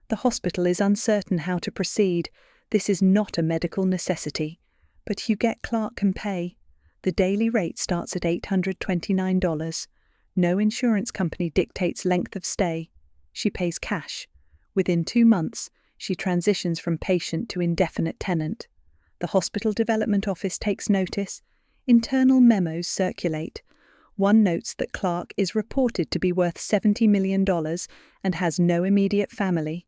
A: The hospital is uncertain how to proceed. This is not a medical necessity, but Huguette Clark can pay. The daily rate starts at $829. No insurance company dictates length of stay. She pays cash. Within 2 months, she transitions from patient to indefinite tenant. The Hospital Development Office takes notice. Internal memos circulate. One notes that Clark is reported to be worth $70 million and has no immediate family.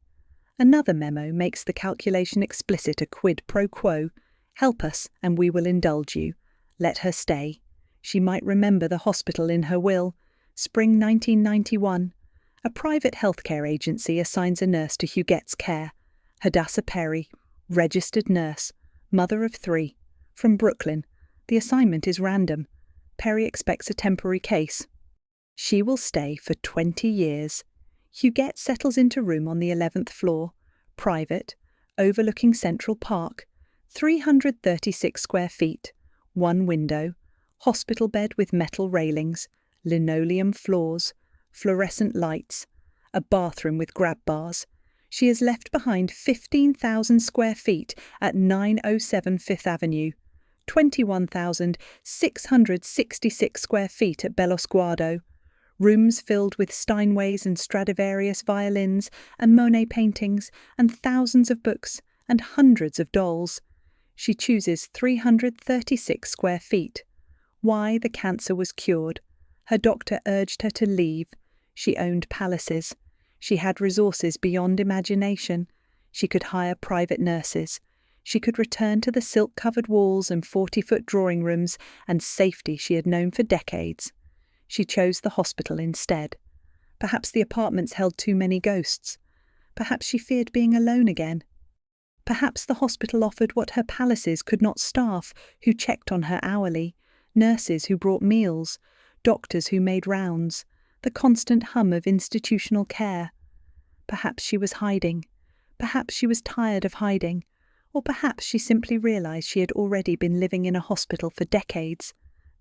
A: Another memo makes the calculation explicit: a quid pro quo. Help us and we will indulge you. Let her stay. She might remember the hospital in her will. Spring 1991. A private healthcare agency assigns a nurse to Huguette's care. Hadassah Perry, registered nurse, mother of 3, from Brooklyn. The assignment is random. Perry expects a temporary case. She will stay for 20 years. Huguette settles into room on the 11th floor, private, overlooking Central Park, 336 square feet, 1 window, hospital bed with metal railings, linoleum floors, fluorescent lights, a bathroom with grab bars. She has left behind 15,000 square feet at 907 Fifth Avenue, 21,666 square feet at Bellosguardo, rooms filled with Steinways and Stradivarius violins and Monet paintings and thousands of books and hundreds of dolls. She chooses 336 square feet. Why? The cancer was cured. Her doctor urged her to leave. She owned palaces. She had resources beyond imagination. She could hire private nurses. She could return to the silk-covered walls and 40-foot drawing rooms and safety she had known for decades. She chose the hospital instead. Perhaps the apartments held too many ghosts. Perhaps she feared being alone again. Perhaps the hospital offered what her palaces could not staff, who checked on her hourly, nurses who brought meals, doctors who made rounds, the constant hum of institutional care. Perhaps she was hiding. Perhaps she was tired of hiding. Or perhaps she simply realized she had already been living in a hospital for decades.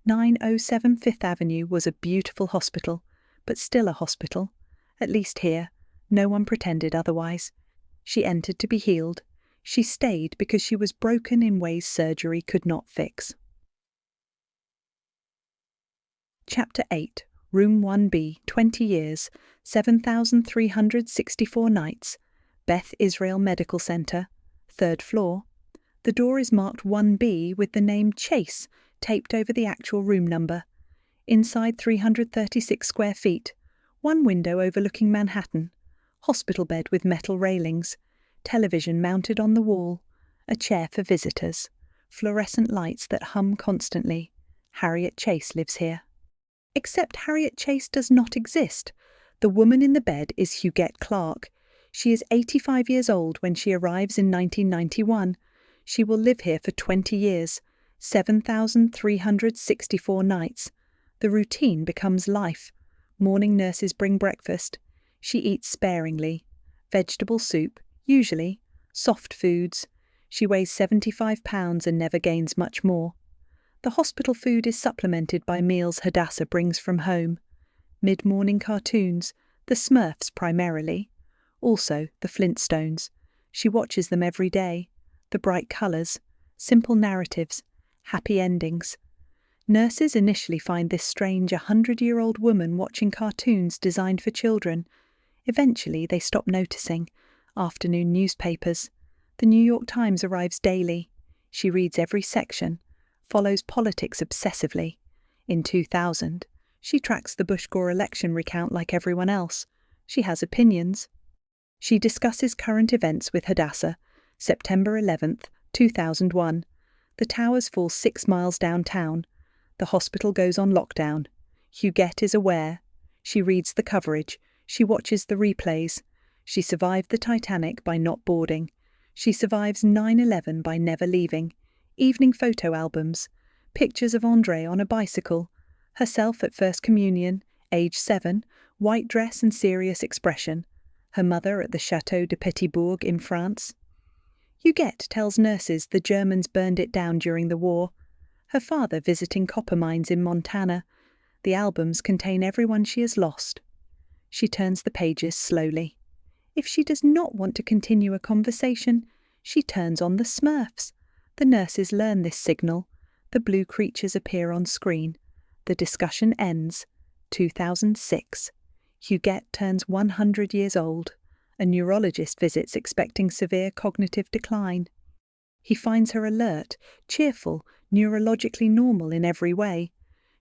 A: 907 Fifth Avenue was a beautiful hospital, but still a hospital. At least here, no one pretended otherwise. She entered to be healed. She stayed because she was broken in ways surgery could not fix. Chapter 8, Room 1B, 20 years, 7,364 nights, Beth Israel Medical Center, 3rd floor. The door is marked 1B with the name Chase taped over the actual room number. Inside 336 square feet, one window overlooking Manhattan, hospital bed with metal railings, television mounted on the wall, a chair for visitors, fluorescent lights that hum constantly. Harriet Chase lives here. Except Harriet Chase does not exist. The woman in the bed is Huguette Clark. She is 85 years old when she arrives in 1991. She will live here for 20 years, 7,364 nights. The routine becomes life. Morning nurses bring breakfast. She eats sparingly. Vegetable soup, usually. Soft foods. She weighs 75 pounds and never gains much more. The hospital food is supplemented by meals Hadassah brings from home. Mid-morning cartoons, the Smurfs primarily. Also the Flintstones. She watches them every day. The bright colours, simple narratives, happy endings. Nurses initially find this strange 100-year-old woman watching cartoons designed for children. Eventually they stop noticing. Afternoon newspapers. The New York Times arrives daily. She reads every section, follows politics obsessively. In 2000, she tracks the Bush-Gore election recount like everyone else. She has opinions. She discusses current events with Hadassah. September 11th, 2001. The towers fall 6 miles downtown. The hospital goes on lockdown. Huguette is aware. She reads the coverage. She watches the replays. She survived the Titanic by not boarding. She survives 9/11 by never leaving. Evening photo albums. Pictures of Andre on a bicycle. Herself at First Communion, age 7, white dress and serious expression. Her mother at the Château de Petitbourg in France. Huguette tells nurses the Germans burned it down during the war. Her father visiting copper mines in Montana. The albums contain everyone she has lost. She turns the pages slowly. If she does not want to continue a conversation, she turns on the Smurfs. The nurses learn this signal. The blue creatures appear on screen. The discussion ends. 2006. Huguette turns 100 years old. A neurologist visits expecting severe cognitive decline. He finds her alert, cheerful, neurologically normal in every way.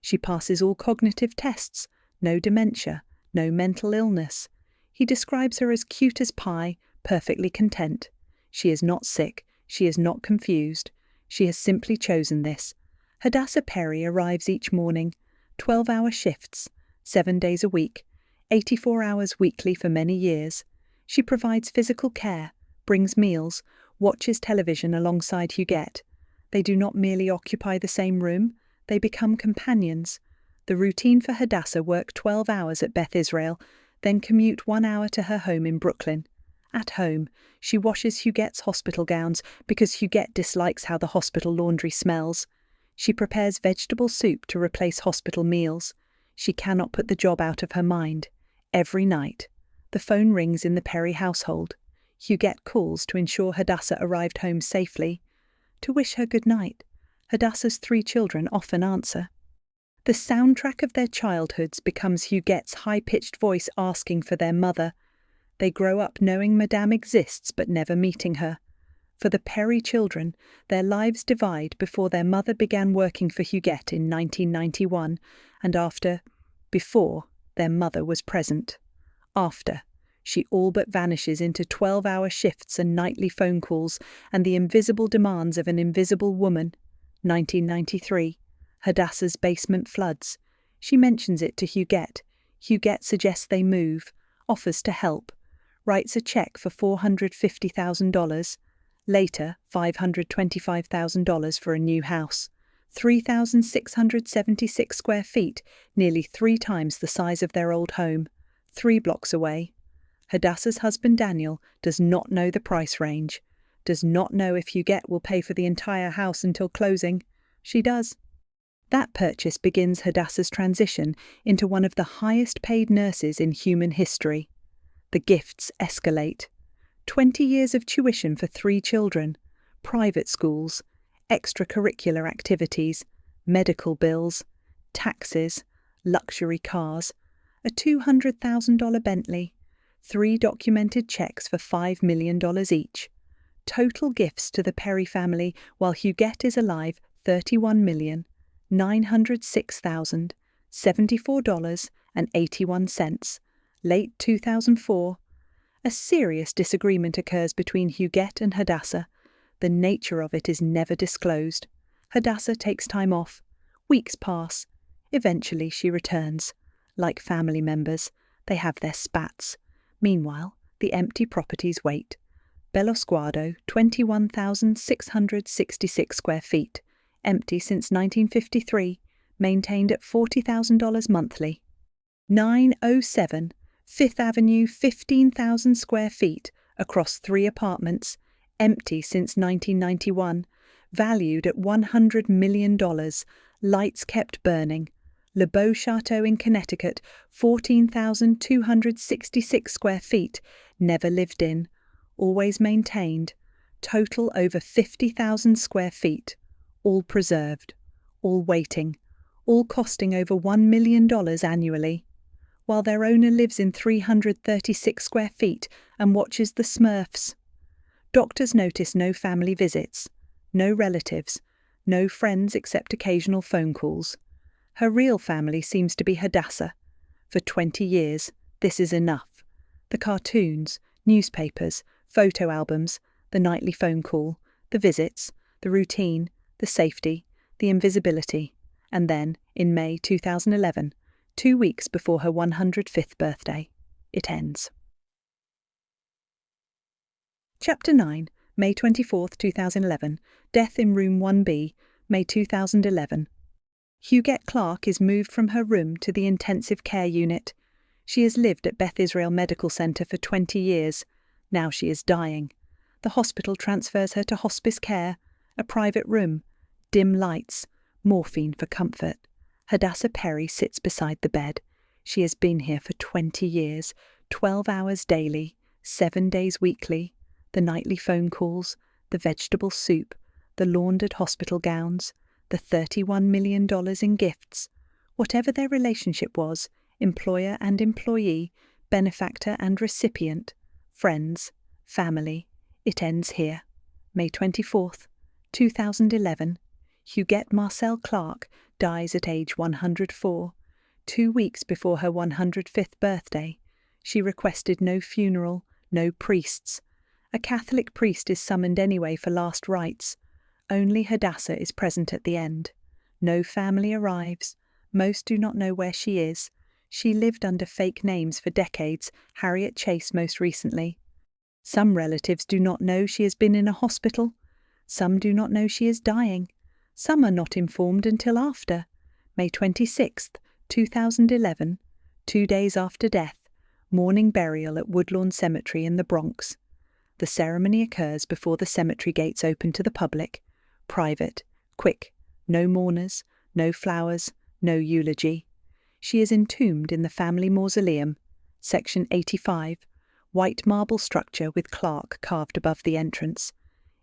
A: She passes all cognitive tests, no dementia, no mental illness. He describes her as cute as pie, perfectly content. She is not sick, she is not confused. She has simply chosen this. Hadassah Perry arrives each morning, 12-hour shifts, 7 days a week, 84 hours weekly for many years. She provides physical care, brings meals, watches television alongside Huguette. They do not merely occupy the same room, they become companions. The routine for Hadassah: work 12 hours at Beth Israel, then commute 1 hour to her home in Brooklyn. At home, she washes Huguette's hospital gowns because Huguette dislikes how the hospital laundry smells. She prepares vegetable soup to replace hospital meals. She cannot put the job out of her mind. Every night, the phone rings in the Perry household. Huguette calls to ensure Hadassah arrived home safely. To wish her good night, Hadassah's 3 children often answer. The soundtrack of their childhoods becomes Huguette's high-pitched voice asking for their mother. They grow up knowing Madame exists but never meeting her. For the Perry children, their lives divide before their mother began working for Huguette in 1991, and before their mother was present. After, she all but vanishes into 12-hour shifts and nightly phone calls and the invisible demands of an invisible woman. 1993. Hadassah's basement floods. She mentions it to Huguette. Huguette suggests they move, offers to help, writes a check for $450,000, later $525,000 for a new house, 3,676 square feet, nearly 3 times the size of their old home, 3 blocks away. Hadassah's husband Daniel does not know the price range, does not know if Huguette will pay for the entire house until closing. She does. That purchase begins Hadassah's transition into one of the highest paid nurses in human history. The gifts escalate. 20 years of tuition for 3 children, private schools, extracurricular activities, medical bills, taxes, luxury cars, a $200,000 Bentley, 3 documented checks for $5 million each. Total gifts to the Perry family while Huguette is alive, $31,906,074.81, late 2004. A serious disagreement occurs between Huguette and Hadassah. The nature of it is never disclosed. Hadassah takes time off. Weeks pass. Eventually she returns. Like family members, they have their spats. Meanwhile, the empty properties wait. Bellosguardo, 21,666 square feet, empty since 1953, maintained at $40,000 monthly. 907, Fifth Avenue, 15,000 square feet, across 3 apartments, empty since 1991, valued at $100 million, lights kept burning. Le Beau Chateau in Connecticut, 14,266 square feet, never lived in, always maintained, total over 50,000 square feet, all preserved, all waiting, all costing over $1 million annually, while their owner lives in 336 square feet and watches the Smurfs. Doctors notice no family visits, no relatives, no friends except occasional phone calls. Her real family seems to be Hadassah. For 20 years, this is enough. The cartoons, newspapers, photo albums, the nightly phone call, the visits, the routine, the safety, the invisibility, and then, in May 2011, 2 weeks before her 105th birthday, it ends. Chapter 9, May 24, 2011, Death in Room 1B, May 2011. Huguette Clark is moved from her room to the intensive care unit. She has lived at Beth Israel Medical Center for 20 years. Now she is dying. The hospital transfers her to hospice care, a private room, dim lights, morphine for comfort. Hadassah Perry sits beside the bed. She has been here for 20 years, 12 hours daily, 7 days weekly, the nightly phone calls, the vegetable soup, the laundered hospital gowns, the $31 million in gifts. Whatever their relationship was, employer and employee, benefactor and recipient, friends, family, it ends here. May 24th, 2011, Huguette Marcel Clark dies at age 104. 2 weeks before her 105th birthday, she requested no funeral, no priests. A Catholic priest is summoned anyway for last rites. Only Hadassah is present at the end. No family arrives. Most do not know where she is. She lived under fake names for decades, Harriet Chase most recently. Some relatives do not know she has been in a hospital. Some do not know she is dying. Some are not informed until after. May 26th, 2011, 2 days after death, mourning burial at Woodlawn Cemetery in the Bronx. The ceremony occurs before the cemetery gates open to the public. Private, quick, no mourners, no flowers, no eulogy. She is entombed in the family mausoleum, section 85, white marble structure with Clark carved above the entrance.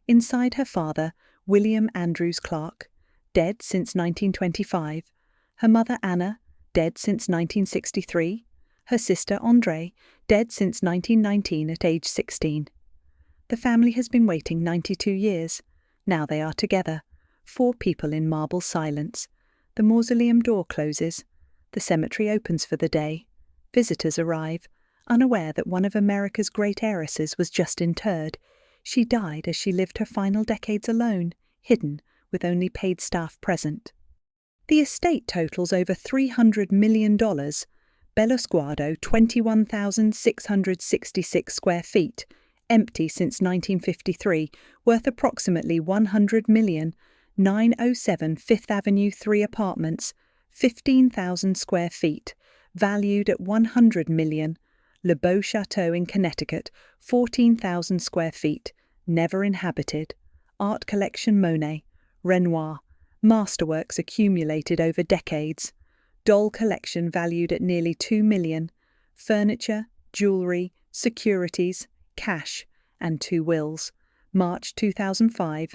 A: Inside her father, William Andrews Clark, dead since 1925, her mother Anna, dead since 1963, her sister Andre, dead since 1919 at age 16. The family has been waiting 92 years. Now they are together, 4 people in marble silence. The mausoleum door closes. The cemetery opens for the day. Visitors arrive, unaware that one of America's great heiresses was just interred. She died as she lived her final decades alone, hidden, with only paid staff present. The estate totals over $300 million. Bellosguardo, 21,666 square feet, empty since 1953, worth approximately $100 million. 907 Fifth Avenue 3 apartments, 15,000 square feet, valued at $100 million. Le Beau Chateau in Connecticut, 14,000 square feet, never inhabited. Art collection Monet, Renoir, masterworks accumulated over decades. Doll collection valued at nearly $2 million. Furniture, jewellery, securities, cash, and 2 wills. March 2005.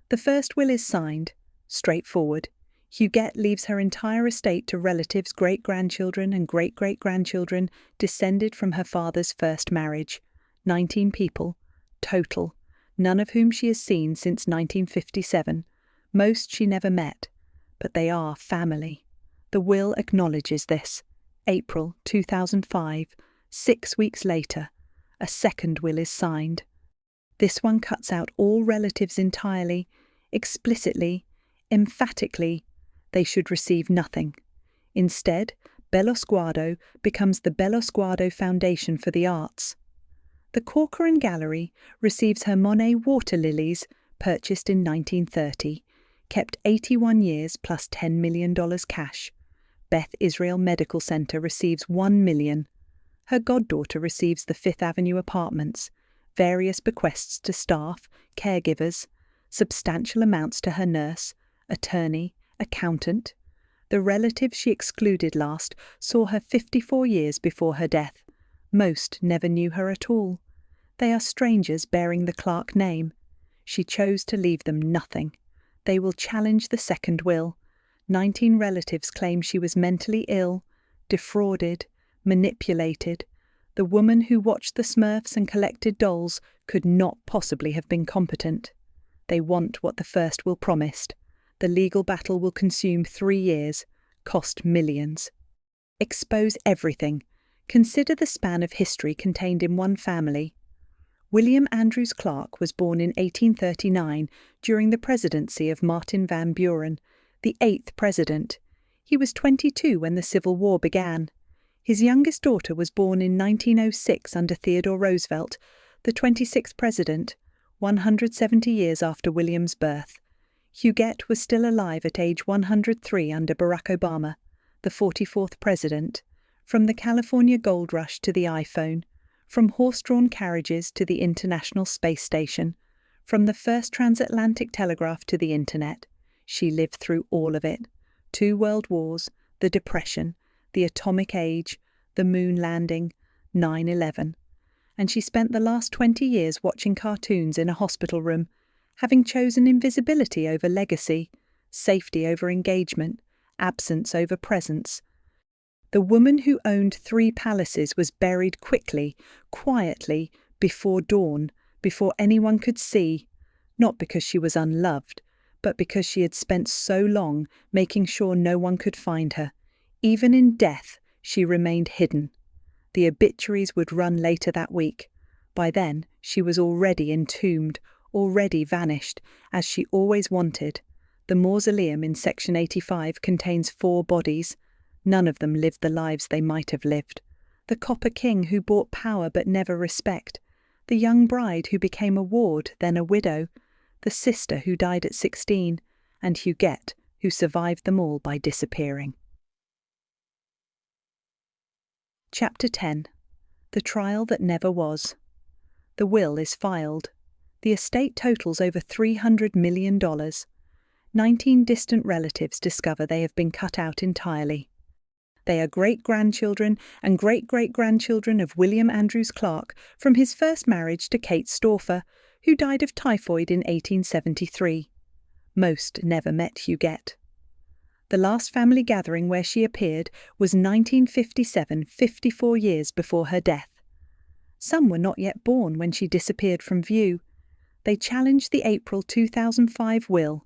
A: The first will is signed. Straightforward. Huguette leaves her entire estate to relatives, great-grandchildren and great-great-grandchildren descended from her father's first marriage. 19 people. Total. None of whom she has seen since 1957. Most she never met. But they are family. The will acknowledges this. April 2005. 6 weeks later. A second will is signed. This one cuts out all relatives entirely, explicitly, emphatically. They should receive nothing. Instead, Bellosguardo becomes the Bellosguardo Foundation for the Arts. The Corcoran Gallery receives her Monet water lilies, purchased in 1930, kept 81 years plus $10 million cash. Beth Israel Medical Center receives $1 million. Her goddaughter receives the Fifth Avenue apartments, various bequests to staff, caregivers, substantial amounts to her nurse, attorney, accountant. The relative she excluded last saw her 54 years before her death. Most never knew her at all. They are strangers bearing the Clark name. She chose to leave them nothing. They will challenge the second will. 19 relatives claim she was mentally ill, defrauded, manipulated. The woman who watched the Smurfs and collected dolls could not possibly have been competent. They want what the first will promised. The legal battle will consume 3 years, cost millions. Expose everything. Consider the span of history contained in one family. William Andrews Clark was born in 1839 during the presidency of Martin Van Buren, the 8th president. He was 22 when the Civil War began. His youngest daughter was born in 1906 under Theodore Roosevelt, the 26th president, 170 years after William's birth. Huguette was still alive at age 103 under Barack Obama, the 44th president. From the California gold rush to the iPhone, from horse-drawn carriages to the International Space Station, from the first transatlantic telegraph to the Internet, she lived through all of it. 2 world wars, the Depression, the atomic age, the moon landing, 9/11. And she spent the last 20 years watching cartoons in a hospital room, having chosen invisibility over legacy, safety over engagement, absence over presence. The woman who owned 3 palaces was buried quickly, quietly, before dawn, before anyone could see, not because she was unloved, but because she had spent so long making sure no one could find her. Even in death, she remained hidden. The obituaries would run later that week. By then, she was already entombed, already vanished, as she always wanted. The mausoleum in Section 85 contains 4 bodies. None of them lived the lives they might have lived. The copper king who bought power but never respect. The young bride who became a ward, then a widow. The sister who died at 16. And Huguette, who survived them all by disappearing. Chapter 10. The Trial That Never Was. The will is filed. The estate totals over $300 million. 19 distant relatives discover they have been cut out entirely. They are great-grandchildren and great-great-grandchildren of William Andrews Clark from his first marriage to Kate Stauffer, who died of typhoid in 1873. Most never met Huguette. The last family gathering where she appeared was 1957, 54 years before her death. Some were not yet born when she disappeared from view. They challenged the April 2005 will.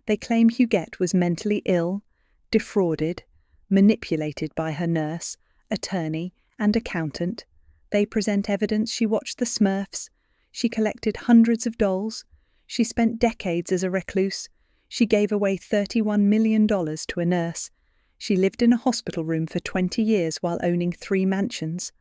A: They claim Huguette was mentally ill, defrauded, manipulated by her nurse, attorney, and accountant. They present evidence she watched the Smurfs. She collected hundreds of dolls. She spent decades as a recluse. She gave away $31 million to a nurse. She lived in a hospital room for 20 years while owning 3 mansions.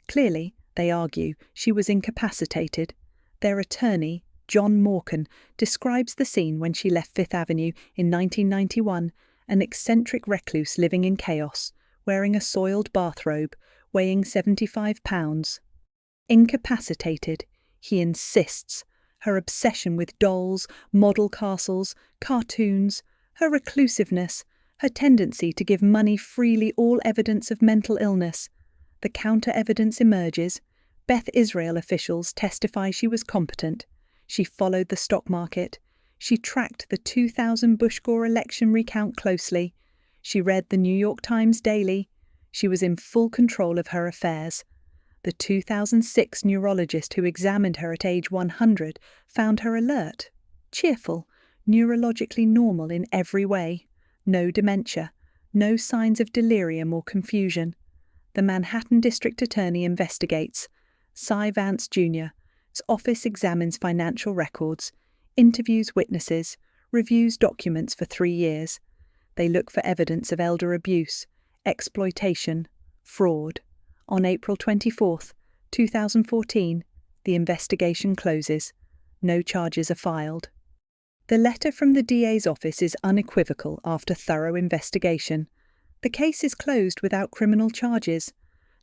A: Clearly, they argue, she was incapacitated. Their attorney, John Morcan, describes the scene when she left Fifth Avenue in 1991, an eccentric recluse living in chaos, wearing a soiled bathrobe, weighing 75 pounds. Incapacitated, he insists. Her obsession with dolls, model castles, cartoons, her reclusiveness, her tendency to give money freely, all evidence of mental illness. The counter-evidence emerges. Beth Israel officials testify she was competent. She followed the stock market. She tracked the 2000 Bush Gore election recount closely. She read the New York Times daily. She was in full control of her affairs. The 2006 neurologist who examined her at age 100 found her alert, cheerful, neurologically normal in every way. No dementia, no signs of delirium or confusion. The Manhattan District Attorney investigates. Cy Vance Jr.'s office examines financial records, interviews witnesses, reviews documents for 3 years. They look for evidence of elder abuse, exploitation, fraud. On April 24, 2014, the investigation closes. No charges are filed. The letter from the DA's office is unequivocal after thorough investigation. The case is closed without criminal charges.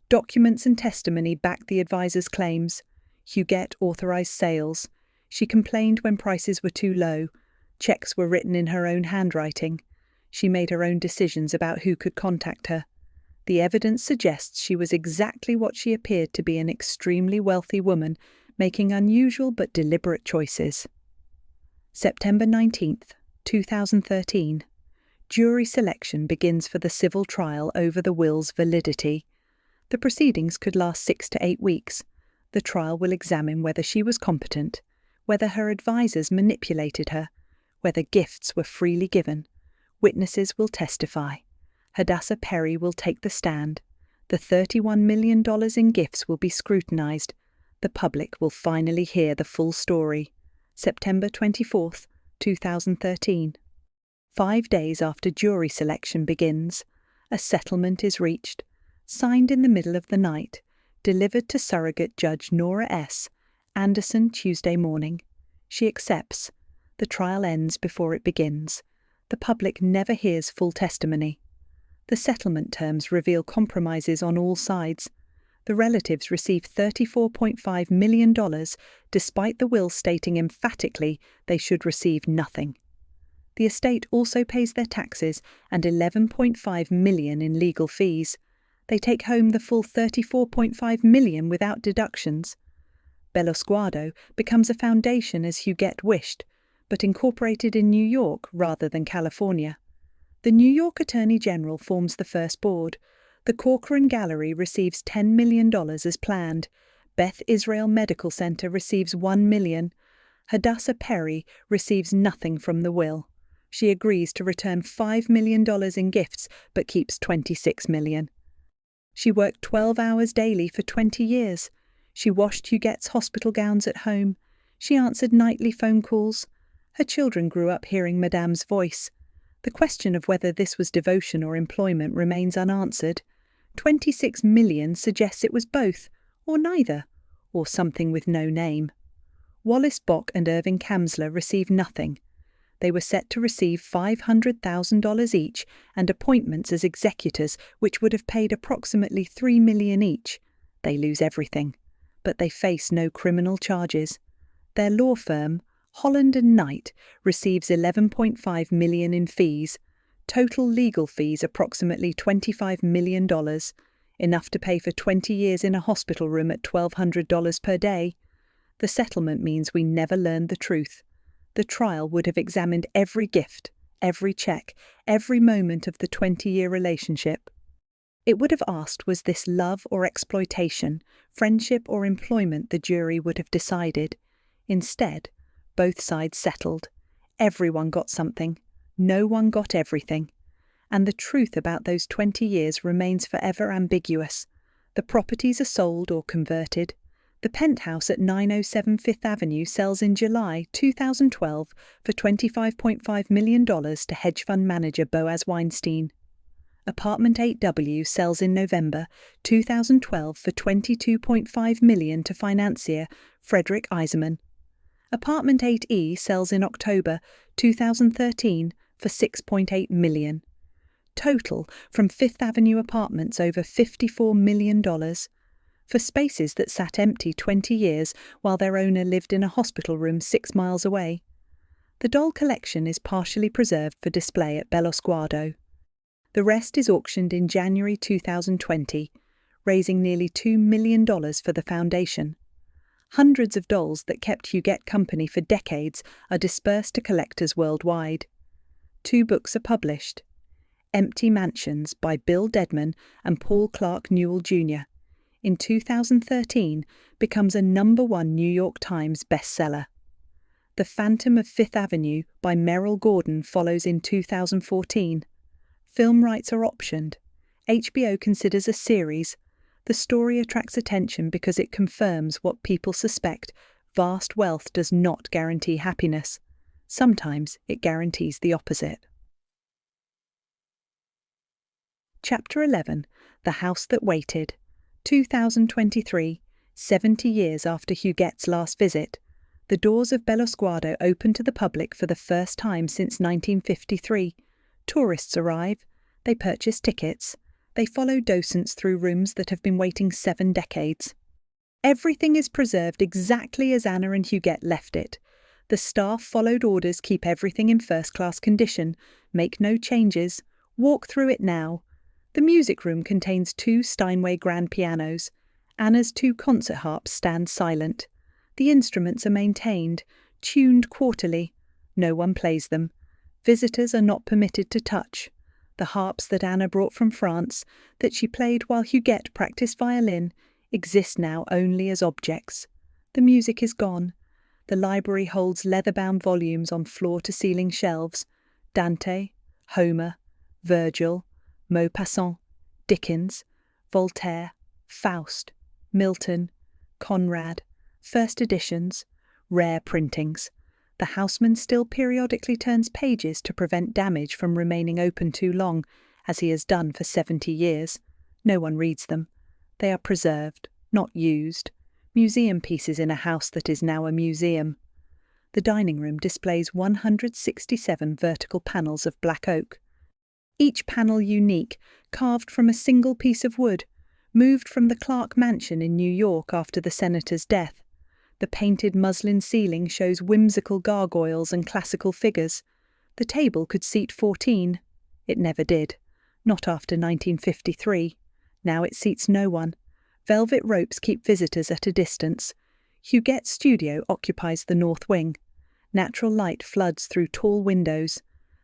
A: Documents and testimony back the advisor's claims. Huguette authorized sales. She complained when prices were too low. Checks were written in her own handwriting. She made her own decisions about who could contact her. The evidence suggests she was exactly what she appeared to be, an extremely wealthy woman, making unusual but deliberate choices. September 19, 2013. Jury selection begins for the civil trial over the will's validity. The proceedings could last 6 to 8 weeks. The trial will examine whether she was competent, whether her advisors manipulated her, whether gifts were freely given. Witnesses will testify. Hadassah Perry will take the stand. The $31 million in gifts will be scrutinized. The public will finally hear the full story. September 24, 2013. 5 days after jury selection begins, a settlement is reached, signed in the middle of the night, delivered to surrogate Judge Nora S. Anderson Tuesday morning. She accepts. The trial ends before it begins. The public never hears full testimony. The settlement terms reveal compromises on all sides. The relatives receive $34.5 million, despite the will stating emphatically they should receive nothing. The estate also pays their taxes and $11.5 million in legal fees. They take home the full $34.5 million without deductions. Bellosguardo becomes a foundation as Huguette wished, but incorporated in New York rather than California. The New York Attorney General forms the first board. The Corcoran Gallery receives $10 million as planned. Beth Israel Medical Center receives $1 million. Hadassah Perry receives nothing from the will. She agrees to return $5 million in gifts but keeps $26 million. She worked 12 hours daily for 20 years. She washed Huguette's hospital gowns at home. She answered nightly phone calls. Her children grew up hearing Madame's voice. The question of whether this was devotion or employment remains unanswered. $26 million suggests it was both, or neither, or something with no name. Wallace Bock and Irving Kamsler received nothing. They were set to receive $500,000 each and appointments as executors, which would have paid approximately $3 million each. They lose everything, but they face no criminal charges. Their law firm, Holland and Knight, receives $11.5 million in fees. Total legal fees approximately $25 million, enough to pay for 20 years in a hospital room at $1,200 per day. The settlement means we never learned the truth. The trial would have examined every gift, every check, every moment of the 20-year relationship. It would have asked, was this love or exploitation, friendship or employment? The jury would have decided. Instead, both sides settled. Everyone got something. No one got everything. And the truth about those 20 years remains forever ambiguous. The properties are sold or converted. The penthouse at 907 Fifth Avenue sells in July 2012 for $25.5 million to hedge fund manager Boaz Weinstein. Apartment 8W sells in November 2012 for $22.5 million to financier Frederick Eiserman. Apartment 8E sells in October 2013 for $6.8 million. Total from Fifth Avenue Apartments over $54 million. For spaces that sat empty 20 years while their owner lived in a hospital room 6 miles away. The doll collection is partially preserved for display at Bello Sguardo. The rest is auctioned in January 2020, raising nearly $2 million for the foundation. Hundreds of dolls that kept Huguette company for decades are dispersed to collectors worldwide. 2 books are published. Empty Mansions by Bill Dedman and Paul Clark Newell Jr. in 2013 becomes a #1 New York Times bestseller. The Phantom of Fifth Avenue by Merrill Gordon follows in 2014. Film rights are optioned. HBO considers a series. The story attracts attention because it confirms what people suspect: vast wealth does not guarantee happiness. Sometimes it guarantees the opposite. Chapter 11. The House That Waited. 2023, 70 years after Huguette's last visit. The doors of Bello Sguardo open to the public for the first time since 1953. Tourists arrive. They purchase tickets. They follow docents through rooms that have been waiting 7 decades. Everything is preserved exactly as Anna and Huguette left it. The staff followed orders: keep everything in first-class condition, make no changes, walk through it now. The music room contains 2 Steinway grand pianos. Anna's 2 concert harps stand silent. The instruments are maintained, tuned quarterly. No one plays them. Visitors are not permitted to touch. The harps that Anna brought from France, that she played while Huguette practiced violin, exist now only as objects. The music is gone. The library holds leather-bound volumes on floor-to-ceiling shelves. Dante, Homer, Virgil, Maupassant, Dickens, Voltaire, Faust, Milton, Conrad, first editions, rare printings. The houseman still periodically turns pages to prevent damage from remaining open too long, as he has done for 70 years. No one reads them. They are preserved, not used. Museum pieces in a house that is now a museum. The dining room displays 167 vertical panels of black oak. Each panel unique, carved from a single piece of wood, moved from the Clark Mansion in New York after the senator's death. The painted muslin ceiling shows whimsical gargoyles and classical figures. The table could seat 14. It never did. Not after 1953. Now it seats no one. Velvet ropes keep visitors at a distance. Huguette's studio occupies the north wing. Natural light floods through tall windows.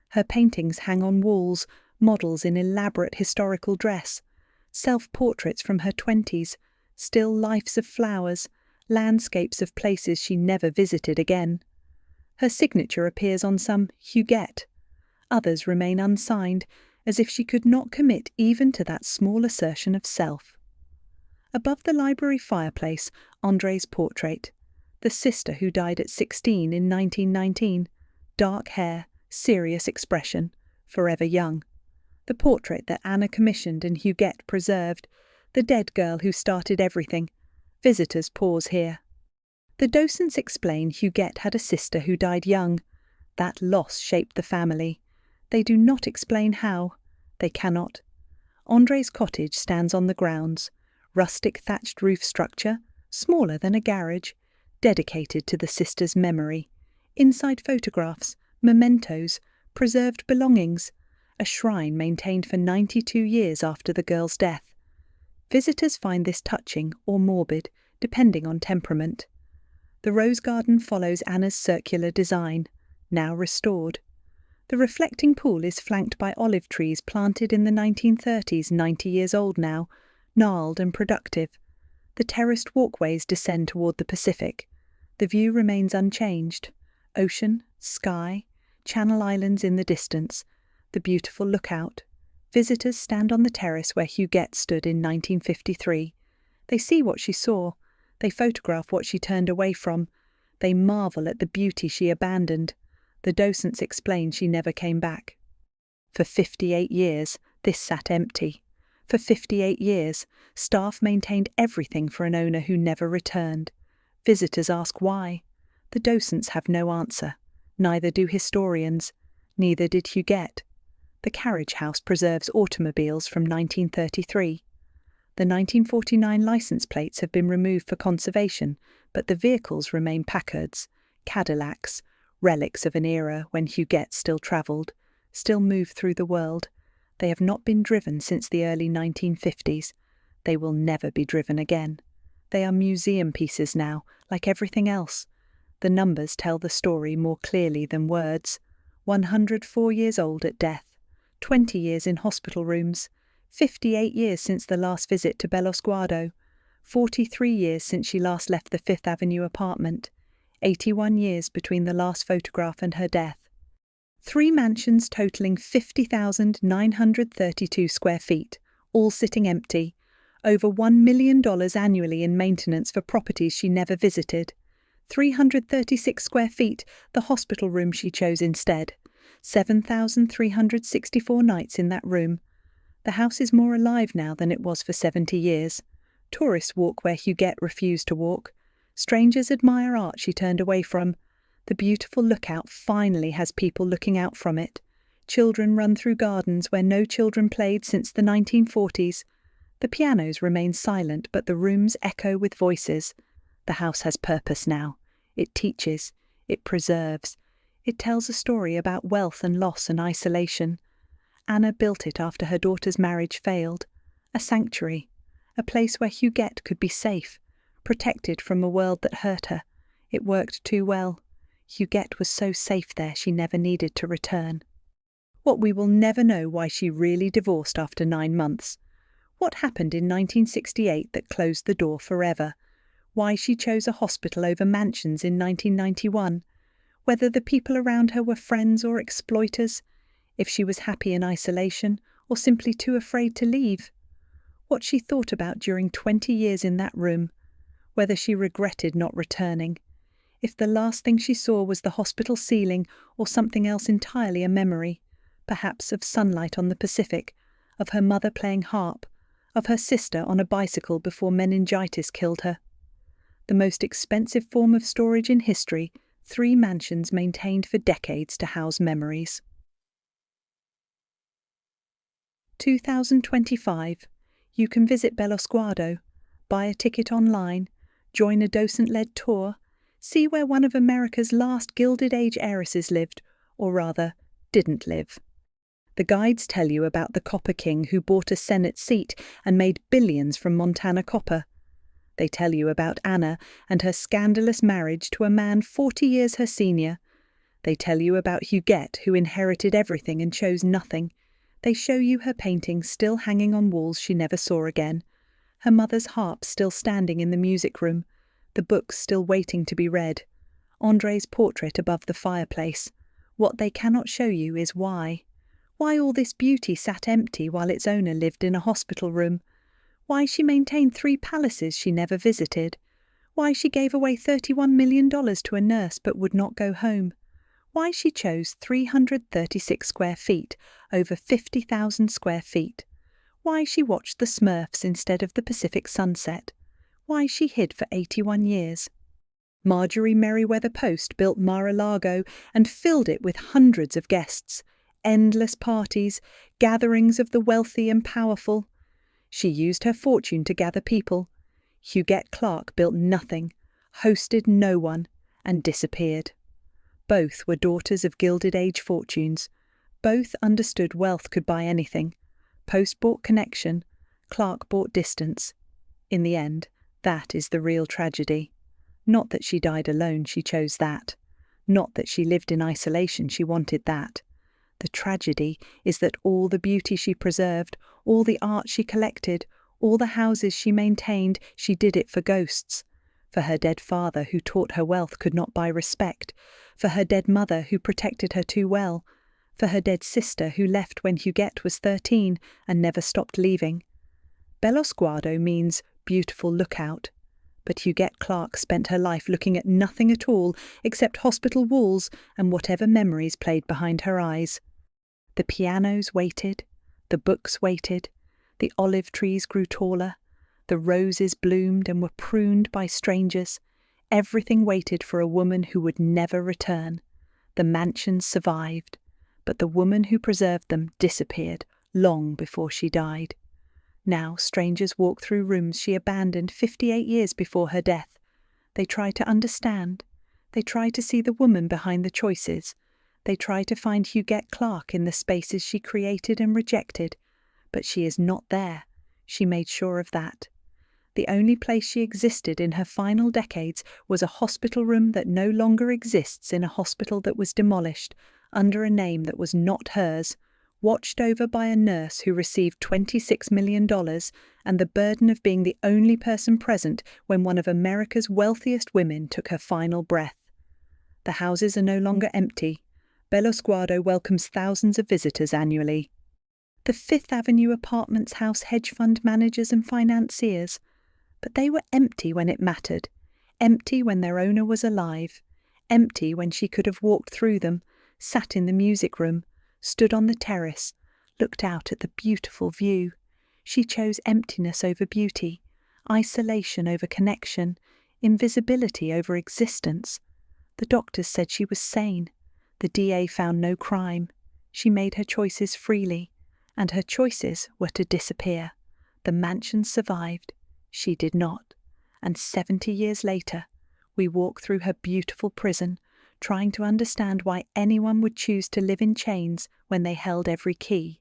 A: Her paintings hang on walls, models in elaborate historical dress. Self-portraits from her 20s, still lifes of flowers, landscapes of places she never visited again. Her signature appears on some Huguette. Others remain unsigned, as if she could not commit even to that small assertion of self. Above the library fireplace, André's portrait. The sister who died at 16 in 1919. Dark hair, serious expression, forever young. The portrait that Anna commissioned and Huguette preserved. The dead girl who started everything. Visitors pause here. The docents explain Huguette had a sister who died young. That loss shaped the family. They do not explain how. They cannot. André's cottage stands on the grounds. Rustic thatched roof structure, smaller than a garage, dedicated to the sister's memory. Inside photographs, mementos, preserved belongings, a shrine maintained for 92 years after the girl's death. Visitors find this touching or morbid, depending on temperament. The rose garden follows Anna's circular design, now restored. The reflecting pool is flanked by olive trees planted in the 1930s, 90 years old now, gnarled and productive. The terraced walkways descend toward the Pacific. The view remains unchanged. Ocean, sky, Channel Islands in the distance, the beautiful lookout. Visitors stand on the terrace where Huguette stood in 1953. They see what she saw. They photograph what she turned away from. They marvel at the beauty she abandoned. The docents explain she never came back. For 58 years, this sat empty. For 58 years, staff maintained everything for an owner who never returned. Visitors ask why. The docents have no answer. Neither do historians. Neither did Huguette. The carriage house preserves automobiles from 1933. The 1949 license plates have been removed for conservation, but the vehicles remain Packards, Cadillacs, relics of an era when Huguette still travelled, still moved through the world. They have not been driven since the early 1950s. They will never be driven again. They are museum pieces now, like everything else. The numbers tell the story more clearly than words. 104 years old at death, 20 years in hospital rooms, 58 years since the last visit to Bellosguardo, 43 years since she last left the Fifth Avenue apartment, 81 years between the last photograph and her death. 3 mansions totaling 50,932 square feet, all sitting empty, over $1 million annually in maintenance for properties she never visited. 336 square feet, the hospital room she chose instead. 7,364 nights in that room. The house is more alive now than it was for 70 years. Tourists walk where Huguette refused to walk. Strangers admire art she turned away from. The beautiful lookout finally has people looking out from it. Children run through gardens where no children played since the 1940s. The pianos remain silent, but the rooms echo with voices. The house has purpose now. It teaches. It preserves. It tells a story about wealth and loss and isolation. Anna built it after her daughter's marriage failed. A sanctuary. A place where Huguette could be safe, protected from a world that hurt her. It worked too well. Huguette was so safe there she never needed to return. What we will never know why she really divorced after 9 months. What happened in 1968 that closed the door forever? Why she chose a hospital over mansions in 1991? Whether the people around her were friends or exploiters? If she was happy in isolation or simply too afraid to leave? What she thought about during 20 years in that room? Whether she regretted not returning? If the last thing she saw was the hospital ceiling or something else entirely a memory, perhaps of sunlight on the Pacific, of her mother playing harp, of her sister on a bicycle before meningitis killed her. The most expensive form of storage in history, 3 mansions maintained for decades to house memories. 2025. You can visit Bellosguardo, buy a ticket online, join a docent-led tour, see where one of America's last Gilded Age heiresses lived, or rather, didn't live. The guides tell you about the copper king who bought a Senate seat and made billions from Montana copper. They tell you about Anna and her scandalous marriage to a man 40 years her senior. They tell you about Huguette, who inherited everything and chose nothing. They show you her paintings still hanging on walls she never saw again, her mother's harp still standing in the music room, the books still waiting to be read, André's portrait above the fireplace. What they cannot show you is why. Why all this beauty sat empty while its owner lived in a hospital room. Why she maintained 3 palaces she never visited. Why she gave away $31 million to a nurse but would not go home. Why she chose 336 square feet over 50,000 square feet. Why she watched the Smurfs instead of the Pacific sunset. Why she hid for 81 years. Marjorie Merriweather Post built Mar-a-Lago and filled it with hundreds of guests, endless parties, gatherings of the wealthy and powerful. She used her fortune to gather people. Huguette Clark built nothing, hosted no one, and disappeared. Both were daughters of Gilded Age fortunes. Both understood wealth could buy anything. Post bought connection, Clark bought distance. In the end, that is the real tragedy. Not that she died alone, she chose that. Not that she lived in isolation, she wanted that. The tragedy is that all the beauty she preserved, all the art she collected, all the houses she maintained, she did it for ghosts. For her dead father who taught her wealth could not buy respect. For her dead mother who protected her too well. For her dead sister who left when Huguette was 13 and never stopped leaving. Bellosguardo means beautiful lookout. But Huguette Clark spent her life looking at nothing at all except hospital walls and whatever memories played behind her eyes. The pianos waited, the books waited, the olive trees grew taller, the roses bloomed and were pruned by strangers. Everything waited for a woman who would never return. The mansions survived, but the woman who preserved them disappeared long before she died. Now strangers walk through rooms she abandoned 58 years before her death. They try to understand. They try to see the woman behind the choices. They try to find Huguette Clark in the spaces she created and rejected. But she is not there. She made sure of that. The only place she existed in her final decades was a hospital room that no longer exists in a hospital that was demolished, under a name that was not hers, watched over by a nurse who received $26 million and the burden of being the only person present when one of America's wealthiest women took her final breath. The houses are no longer empty. Bello Sguardo welcomes thousands of visitors annually. The Fifth Avenue Apartments house hedge fund managers and financiers. But they were empty when it mattered, empty when their owner was alive, empty when she could have walked through them, sat in the music room, stood on the terrace, looked out at the beautiful view. She chose emptiness over beauty, isolation over connection, invisibility over existence. The doctors said she was sane. The DA found no crime. She made her choices freely, and her choices were to disappear. The mansion survived. She did not. And 70 years later, we walk through her beautiful prison, trying to understand why anyone would choose to live in chains when they held every key.